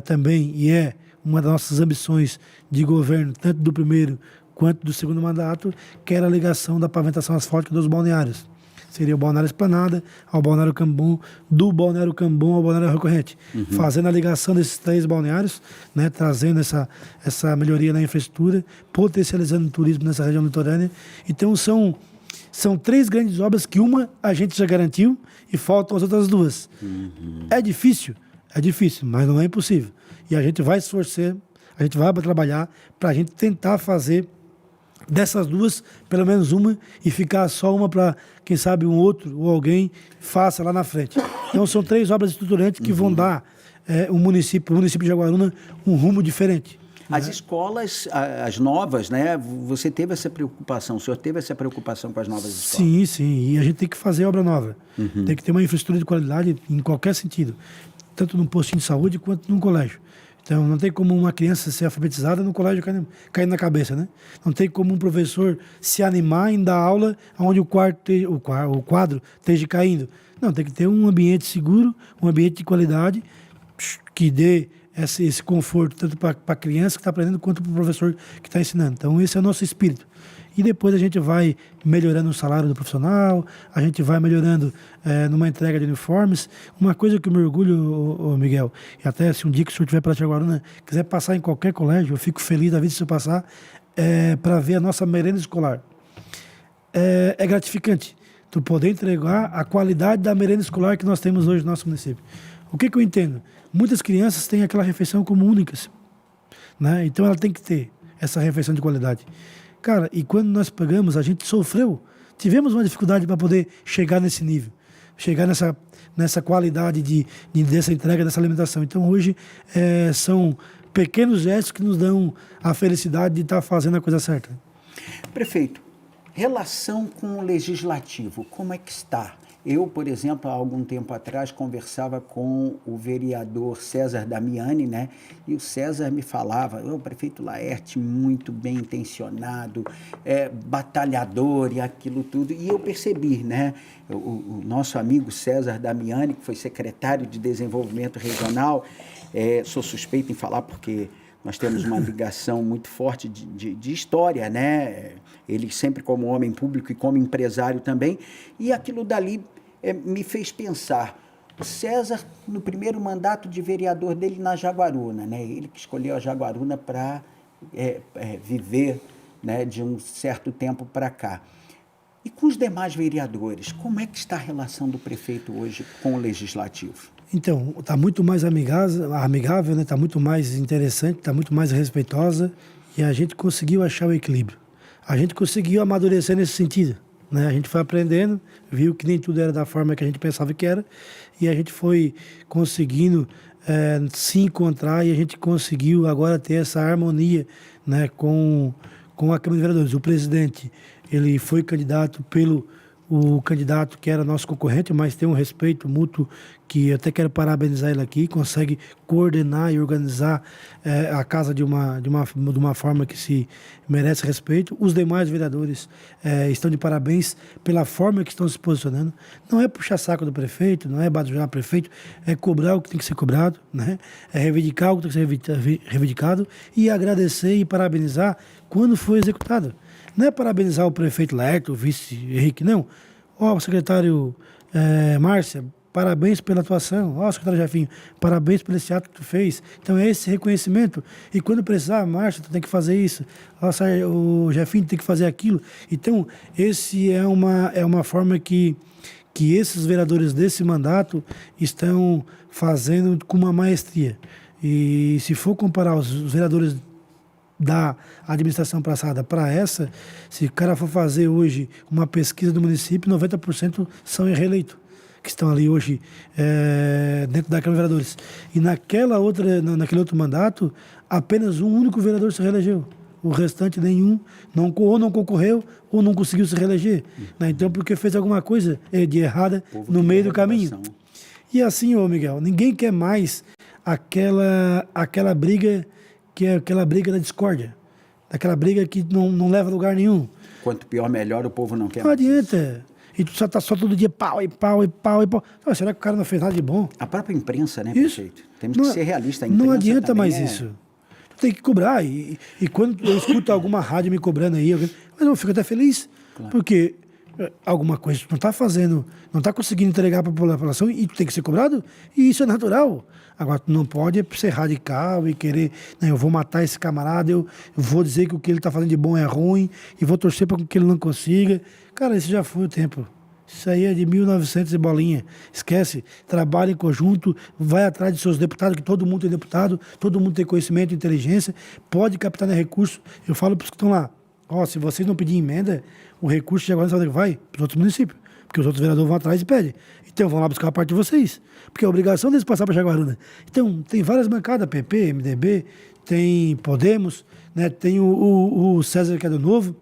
também, e é uma das nossas ambições de governo, tanto do primeiro quanto do segundo mandato, que era a ligação da pavimentação asfáltica dos balneários. Seria o Balneário Esplanada ao Balneário Cambon, do Balneário Cambon ao Balneário Recorrente. Fazendo a ligação desses 3 balneários, né, trazendo essa melhoria na infraestrutura, potencializando o turismo nessa região litorânea. Então, são 3 grandes obras que uma a gente já garantiu e faltam as outras 2. É difícil, mas não é impossível. E a gente vai se esforçar, a gente vai trabalhar para a gente tentar fazer dessas 2, pelo menos uma, e ficar só uma para, quem sabe, um outro ou alguém faça lá na frente. Então, são 3 obras estruturantes que vão dar o município de Jaguaruna um rumo diferente. As escolas, as novas, né? Você teve essa preocupação, o senhor teve essa preocupação com as novas escolas? Sim, sim. E a gente tem que fazer obra nova. Tem que ter uma infraestrutura de qualidade em qualquer sentido. Tanto num postinho de saúde quanto num colégio. Então, não tem como uma criança ser alfabetizada no colégio caindo na cabeça, né? Não tem como um professor se animar em dar aula onde o quadro esteja caindo. Não, tem que ter um ambiente seguro, um ambiente de qualidade que dê esse conforto tanto para a criança que está aprendendo quanto para o professor que está ensinando. Então, esse é o nosso espírito. E depois a gente vai melhorando o salário do profissional, a gente vai melhorando numa entrega de uniformes. Uma coisa que eu me orgulho, Miguel, e até se um dia que o senhor estiver para Jaguaruna, quiser passar em qualquer colégio, eu fico feliz da vida se eu passar, para ver a nossa merenda escolar. É gratificante tu poder entregar a qualidade da merenda escolar que nós temos hoje no nosso município. O que eu entendo? Muitas crianças têm aquela refeição como únicas, né? Então ela tem que ter essa refeição de qualidade. Cara, e quando nós pegamos, a gente sofreu. Tivemos uma dificuldade para poder chegar nesse nível, chegar nessa qualidade dessa entrega, dessa alimentação. Então, hoje, são pequenos gestos que nos dão a felicidade de estar fazendo a coisa certa. Prefeito, relação com o legislativo, como é que está? Eu, por exemplo, há algum tempo atrás, conversava com o vereador César Damiani, né? E o César me falava, o prefeito Laerte, muito bem intencionado, batalhador e aquilo tudo. E eu percebi, né? O nosso amigo César Damiani, que foi secretário de Desenvolvimento Regional, sou suspeito em falar porque nós temos uma ligação muito forte de história, né? Ele sempre como homem público e como empresário também. E aquilo dali me fez pensar. O César, no primeiro mandato de vereador dele na Jaguaruna, né? Ele que escolheu a Jaguaruna para viver, né, de um certo tempo para cá. E com os demais vereadores, como é que está a relação do prefeito hoje com o legislativo? Então, está muito mais amigável, né? Está muito mais interessante, está muito mais respeitosa e a gente conseguiu achar o equilíbrio. A gente conseguiu amadurecer nesse sentido, né? A gente foi aprendendo, viu que nem tudo era da forma que a gente pensava que era e a gente foi conseguindo se encontrar e a gente conseguiu agora ter essa harmonia, né, com a Câmara de Vereadores. O presidente, ele foi candidato pelo o candidato que era nosso concorrente, mas tem um respeito mútuo que eu até quero parabenizar ele aqui, consegue coordenar e organizar a casa de uma forma que se merece respeito. Os demais vereadores estão de parabéns pela forma que estão se posicionando. Não é puxar saco do prefeito, não é bajular o prefeito, é cobrar o que tem que ser cobrado, né? É reivindicar o que tem que ser reivindicado e agradecer e parabenizar quando foi executado. Não é parabenizar o prefeito Laerte, o vice Henrique, não. Ó, secretário Márcia, parabéns pela atuação. Ó, secretário Jefinho, parabéns pelo esse ato que tu fez. Então é esse reconhecimento. E quando precisar, Márcia, tu tem que fazer isso. Ó, o Jefinho tem que fazer aquilo. Então, esse é uma forma que esses vereadores desse mandato estão fazendo com uma maestria. E se for comparar os vereadores da administração passada para essa, se o cara for fazer hoje uma pesquisa do município, 90% são reeleitos, que estão ali hoje dentro da Câmara de Vereadores. E naquele outro mandato, apenas um único vereador se reelegeu. O restante nenhum ou não concorreu ou não conseguiu se reeleger. Né? Então, porque fez alguma coisa de errada no meio do caminho. E assim, Miguel, ninguém quer mais aquela briga que é aquela briga da discórdia, aquela briga que não leva a lugar nenhum. Quanto pior, melhor, o povo não quer. Não adianta. E tu só tá todo dia pau e pau e pau e pau. Não, será que o cara não fez nada de bom? A própria imprensa, né, isso. prefeito? Temos que ser realistas. Não adianta mais isso. Tu tem que cobrar. E quando eu escuto alguma rádio me cobrando aí, mas eu fico até feliz. Claro. Porque alguma coisa tu não está fazendo, não está conseguindo entregar para a população e tu tem que ser cobrado. E isso é natural. Agora, tu não pode ser radical e querer, não, eu vou matar esse camarada, eu vou dizer que o que ele está fazendo de bom é ruim e vou torcer para que ele não consiga. Cara, esse já foi o tempo. Isso aí é de 1900 e bolinha. Esquece. Trabalha em conjunto, vai atrás de seus deputados, que todo mundo tem deputado, todo mundo tem conhecimento e inteligência, pode captar recursos. Eu falo para os que estão lá, se vocês não pedirem emenda, o recurso de agora vai para os outros municípios. Porque os outros vereadores vão atrás e pedem. Então, vão lá buscar a parte de vocês. Porque é a obrigação deles passar para Jaguaruna. Então, tem várias bancadas, PP, MDB, tem Podemos, né? Tem o César, que é do Novo,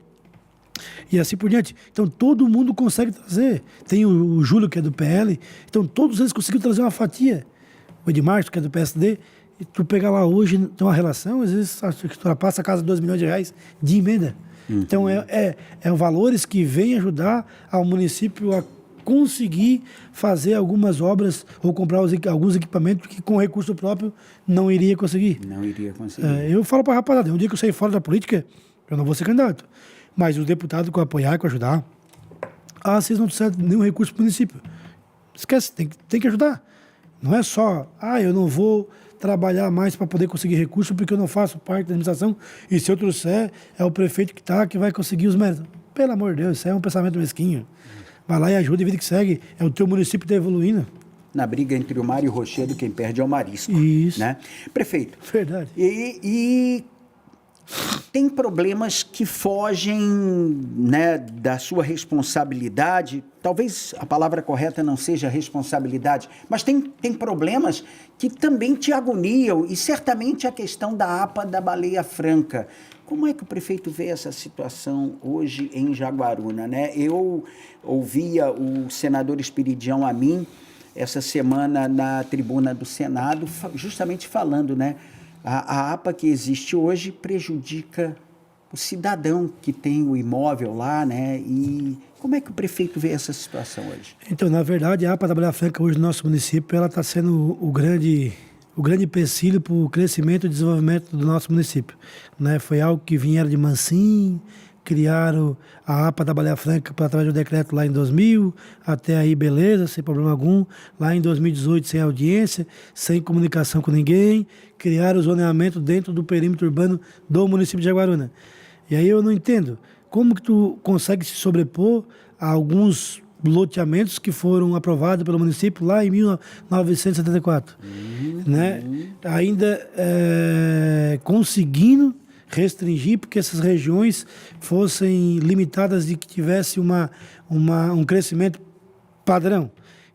e assim por diante. Então, todo mundo consegue trazer. Tem o Júlio, que é do PL. Então, todos eles conseguiram trazer uma fatia. O Edmar, que é do PSD. E tu pegar lá hoje, tem uma relação, às vezes, acho que ultrapassa a casa de R$2 milhões de emenda. Então, valores que vêm ajudar ao município a conseguir fazer algumas obras ou comprar alguns equipamentos que com recurso próprio não iria conseguir. Não iria conseguir. Eu falo para a rapaziada, um dia que eu sair fora da política, eu não vou ser candidato. Mas os deputados que eu apoiar, que eu ajudar, vocês não precisam de nenhum recurso para o município. Esquece, tem que ajudar. Não é só, eu não vou trabalhar mais para poder conseguir recurso porque eu não faço parte da administração e se eu trouxer, é o prefeito que vai conseguir os méritos. Pelo amor de Deus, isso é um pensamento mesquinho. Vai lá e ajuda e vida que segue. É o teu município que está evoluindo. Na briga entre o Mário e o Rochedo, quem perde é o Marisco. Isso. Né? Prefeito. Verdade. E tem problemas que fogem, né, da sua responsabilidade. Talvez a palavra correta não seja responsabilidade, mas tem problemas que também te agoniam, e certamente a questão da APA da Baleia Franca. Como é que o prefeito vê essa situação hoje em Jaguaruna, né? Eu ouvia o senador Espiridião Amin essa semana na tribuna do Senado, justamente falando, né? A APA que existe hoje prejudica o cidadão que tem o imóvel lá, né? E como é que o prefeito vê essa situação hoje? Então, na verdade, a APA da Baleia Franca hoje no nosso município, ela está sendo o grande empecilho para o crescimento e desenvolvimento do nosso município, né? Foi algo que vieram de mansinho, criaram a APA da Baleia Franca através do decreto lá em 2000, até aí beleza, sem problema algum. Lá em 2018, sem audiência, sem comunicação com ninguém, criaram o zoneamento dentro do perímetro urbano do município de Jaguaruna. E aí eu não entendo, como que tu consegue se sobrepor a alguns loteamentos que foram aprovados pelo município lá em 1974, né? Ainda conseguindo restringir porque essas regiões fossem limitadas e que tivesse um crescimento padrão.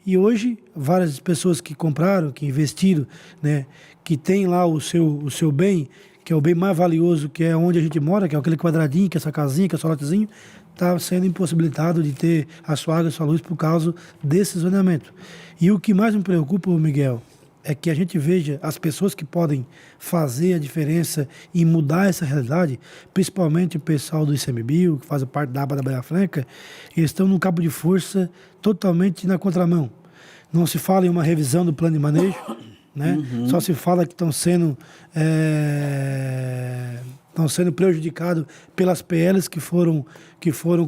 E hoje, várias pessoas que compraram, que investiram, né, que tem lá o seu bem, que é o bem mais valioso, que é onde a gente mora, que é aquele quadradinho, que é essa casinha, que é esse lotezinho, está sendo impossibilitado de ter a sua água e a sua luz por causa desse zoneamento. E o que mais me preocupa, Miguel, é que a gente veja as pessoas que podem fazer a diferença e mudar essa realidade, principalmente o pessoal do ICMBio, que faz parte da APA da Baleia Franca, eles estão num cabo de força totalmente na contramão. Não se fala em uma revisão do plano de manejo, né? Só se fala que estão sendo prejudicados pelas PLs que foram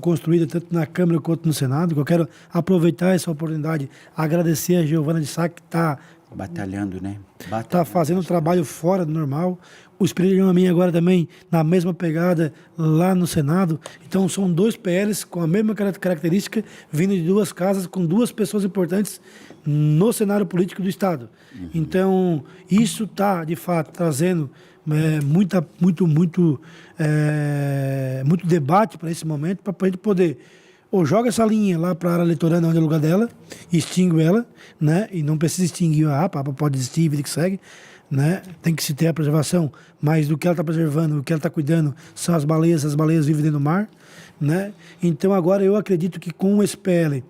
construídas tanto na Câmara quanto no Senado. Eu quero aproveitar essa oportunidade, agradecer a Giovana de Sá, que está batalhando, né? Está fazendo um trabalho fora do normal. O Espírito Amin agora também na mesma pegada lá no Senado. Então são dois PLs com a mesma característica, vindo de duas casas, com duas pessoas importantes no cenário político do Estado. Então isso está, de fato, trazendo muito debate para esse momento, para a gente poder ou joga essa linha lá para a área litorânea, onde é o lugar dela, extingue ela, né? E não precisa extinguir a APA pode existir, vida que segue, né? Tem que se ter a preservação, mas do que ela está preservando, o que ela está cuidando são as baleias vivem dentro do mar, né? Então agora eu acredito que com o SPL,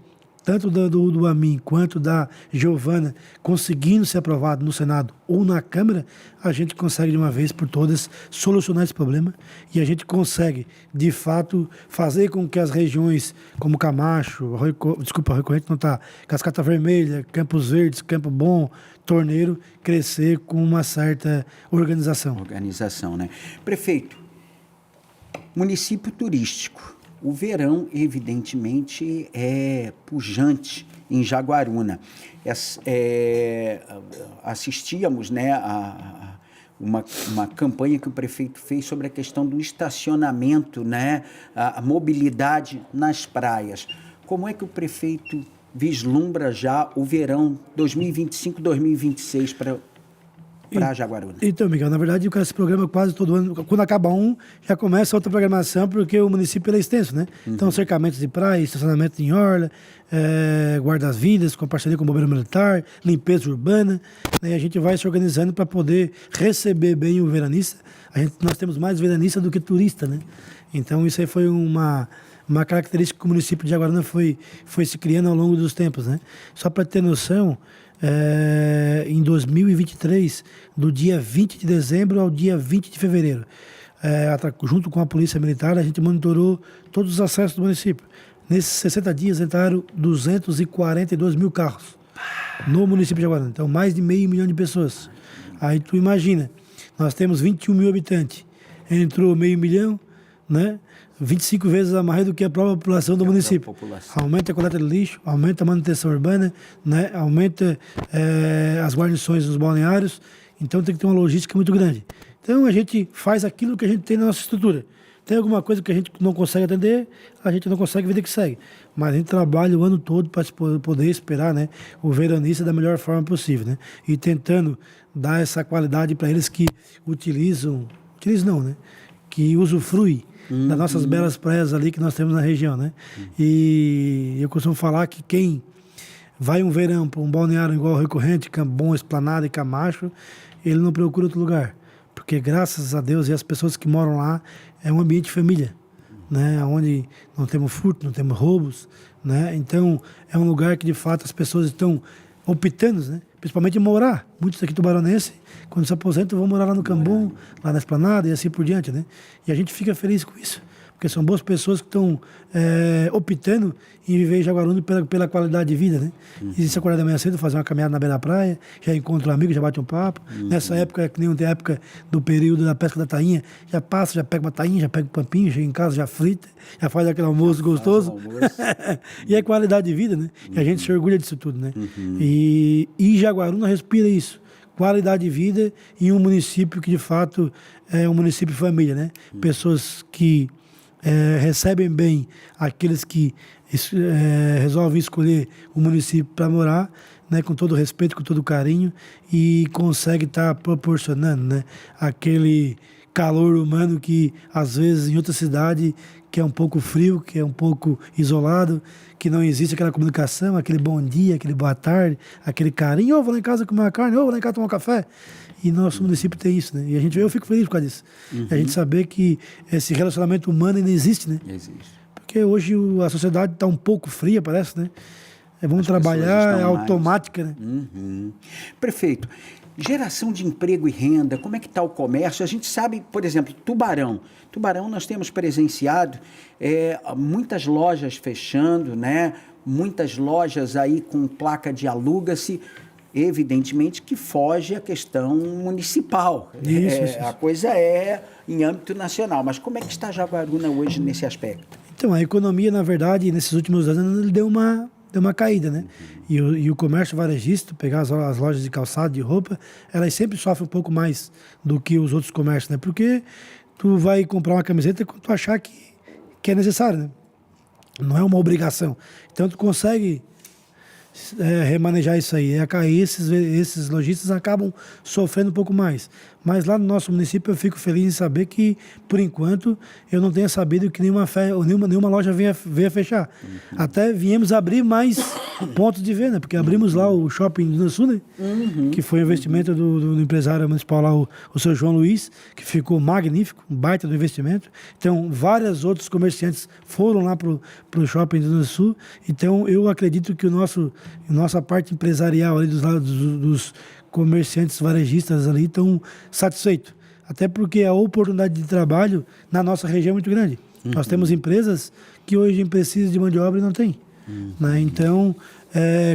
tanto do Amin quanto da Giovana, conseguindo ser aprovado no Senado ou na Câmara, a gente consegue de uma vez por todas solucionar esse problema e a gente consegue, de fato, fazer com que as regiões como Camacho, Arroio Corrente não está, Cascata Vermelha, Campos Verdes, Campo Bom, Torneiro, crescer com uma certa organização. Organização, né? Prefeito, município turístico. O verão, evidentemente, é pujante em Jaguaruna. Assistíamos, né, a uma campanha que o prefeito fez sobre a questão do estacionamento, né, a mobilidade nas praias. Como é que o prefeito vislumbra já o verão 2025-2026 para para Jaguaruna? Então, Miguel, na verdade, esse programa quase todo ano, quando acaba um, já começa outra programação, porque o município é extenso, né? Então, cercamentos de praia, estacionamento em orla, guardas-vidas, com parceria com o Bombeiro Militar, limpeza urbana, né? E a gente vai se organizando para poder receber bem o veranista. Nós temos mais veranista do que turista, né? Então, isso aí foi uma característica que o município de Jaguaruna foi se criando ao longo dos tempos, né? Só para ter noção, em 2023, do dia 20 de dezembro ao dia 20 de fevereiro, junto com a Polícia Militar, a gente monitorou todos os acessos do município. Nesses 60 dias entraram 242 mil carros no município de Jaguaruna, então mais de 500 mil de pessoas. Aí tu imagina, nós temos 21 mil habitantes, entrou 500 mil, né? 25 vezes a mais do que a própria população do município. Aumenta a coleta de lixo, aumenta a manutenção urbana, né? Aumenta as guarnições dos balneários, então tem que ter uma logística muito grande. Então a gente faz aquilo que a gente tem na nossa estrutura. Tem alguma coisa que a gente não consegue atender, a gente não consegue, vida que segue. Mas a gente trabalha o ano todo para poder esperar, né, o veranista da melhor forma possível, né? E tentando dar essa qualidade para eles que utilizam não, né? Que usufruem das nossas belas praias ali que nós temos na região, né? E eu costumo falar que quem vai um verão para um balneário igual Recorrente, Cambon, Esplanada e Camacho, ele não procura outro lugar. Porque graças a Deus e as pessoas que moram lá, é um ambiente de família, né? Onde não temos furto, não temos roubos, né? Então, é um lugar que de fato as pessoas estão optando, né? Principalmente em morar. Muitos aqui tubaronenses, quando se aposentam, vão morar lá no Cambon, lá na Esplanada e assim por diante, né? E a gente fica feliz com isso, porque são boas pessoas que estão optando em viver em Jaguaruna pela qualidade de vida, né? E se acordar da manhã cedo, fazer uma caminhada na beira da praia, já encontra um amigo, já bate um papo. Nessa época, que nem tem a época do período da pesca da tainha, já passa, já pega uma tainha, já pega um pampinho, chega em casa, já frita, já faz aquele almoço gostoso. E é qualidade de vida, né? E a gente se orgulha disso tudo, né? E Jaguaruna respira isso. Qualidade de vida em um município que, de fato, é um município família, né? Pessoas que recebem bem aqueles que resolvem escolher o município para morar, né, com todo respeito, com todo carinho, e consegue estar proporcionando, né, aquele calor humano que, às vezes, em outra cidade, que é um pouco frio, que é um pouco isolado, que não existe aquela comunicação, aquele bom dia, aquele boa tarde, aquele carinho, vou lá em casa comer uma carne, vou lá em casa tomar um café. E nosso município tem isso, né? E eu fico feliz por causa disso. A gente saber que esse relacionamento humano ainda existe, né? Existe. Porque hoje a sociedade está um pouco fria, parece, né? Vamos trabalhar, é automática, né? Prefeito, geração de emprego e renda, como é que está o comércio? A gente sabe, por exemplo, Tubarão, nós temos presenciado muitas lojas fechando, né? Muitas lojas aí com placa de aluga-se, evidentemente que foge a questão municipal. Isso. A coisa é em âmbito nacional, mas como é que está Jaguaruna hoje nesse aspecto? Então, a economia, na verdade, nesses últimos anos, ele deu uma caída, né? E o comércio varejista, pegar as lojas de calçado, de roupa, elas sempre sofrem um pouco mais do que os outros comércios, né? Porque tu vai comprar uma camiseta quando tu achar que é necessário, né? Não é uma obrigação. Então, tu consegue remanejar isso aí. Esses lojistas acabam sofrendo um pouco mais. Mas lá no nosso município eu fico feliz em saber que, por enquanto, eu não tenha sabido que nenhuma loja venha fechar. Até viemos abrir mais pontos de venda, porque abrimos lá o Shopping do Sul, né? Que foi um investimento do empresário municipal lá, o seu João Luiz, que ficou magnífico, um baita do investimento. Então, vários outros comerciantes foram lá para o Shopping do Sul. Então, eu acredito que nossa parte empresarial ali dos comerciantes varejistas ali estão satisfeitos. Até porque a oportunidade de trabalho na nossa região é muito grande. Nós temos empresas que hoje precisam de mão de obra e não tem. Né? Então,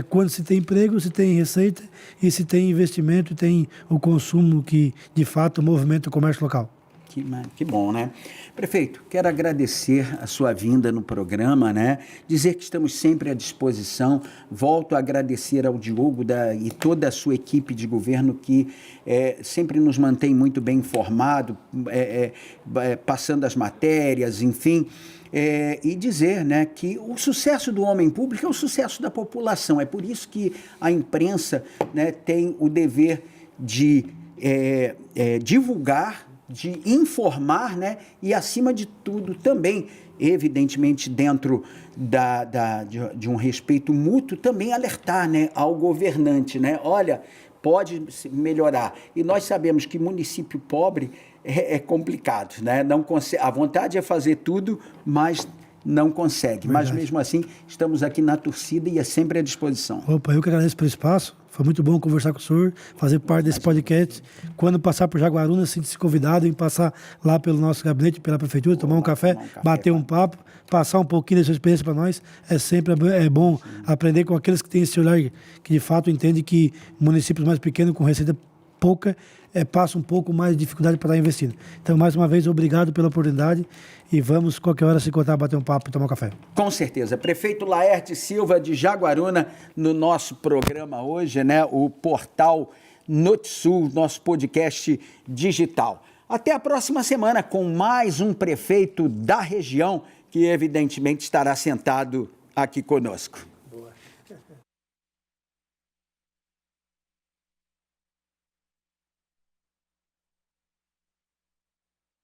quando se tem emprego, se tem receita e se tem investimento, tem o consumo que, de fato, movimenta o comércio local. Que bom, né? Prefeito, quero agradecer a sua vinda no programa, né? Dizer que estamos sempre à disposição. Volto a agradecer ao Diogo e toda a sua equipe de governo que sempre nos mantém muito bem informado, passando as matérias, enfim. E dizer, né, que o sucesso do homem público é o sucesso da população. É por isso que a imprensa, né, tem o dever de divulgar, de informar, né? E, acima de tudo, também, evidentemente, dentro de um respeito mútuo, também alertar, né, ao governante, né? Olha, pode melhorar. E nós sabemos que município pobre é complicado, né? Não consegue, a vontade é fazer tudo, mas não consegue. Verdade. Mas, mesmo assim, estamos aqui na torcida e é sempre à disposição. Opa, eu que agradeço pelo espaço. Foi muito bom conversar com o senhor, fazer parte desse podcast. Quando passar por Jaguaruna, sinta-se convidado em passar lá pelo nosso gabinete, pela prefeitura, tomar um café, bater um papo, passar um pouquinho da sua experiência para nós. É sempre bom aprender com aqueles que têm esse olhar, que de fato entendem que municípios mais pequenos, com receita pouca, passa um pouco mais de dificuldade para estar investindo. Então, mais uma vez, obrigado pela oportunidade e vamos, qualquer hora, se encontrar, bater um papo e tomar um café. Com certeza. Prefeito Laerte Silva, de Jaguaruna, no nosso programa hoje, né? O Portal Notisul, nosso podcast digital. Até a próxima semana com mais um prefeito da região que, evidentemente, estará sentado aqui conosco.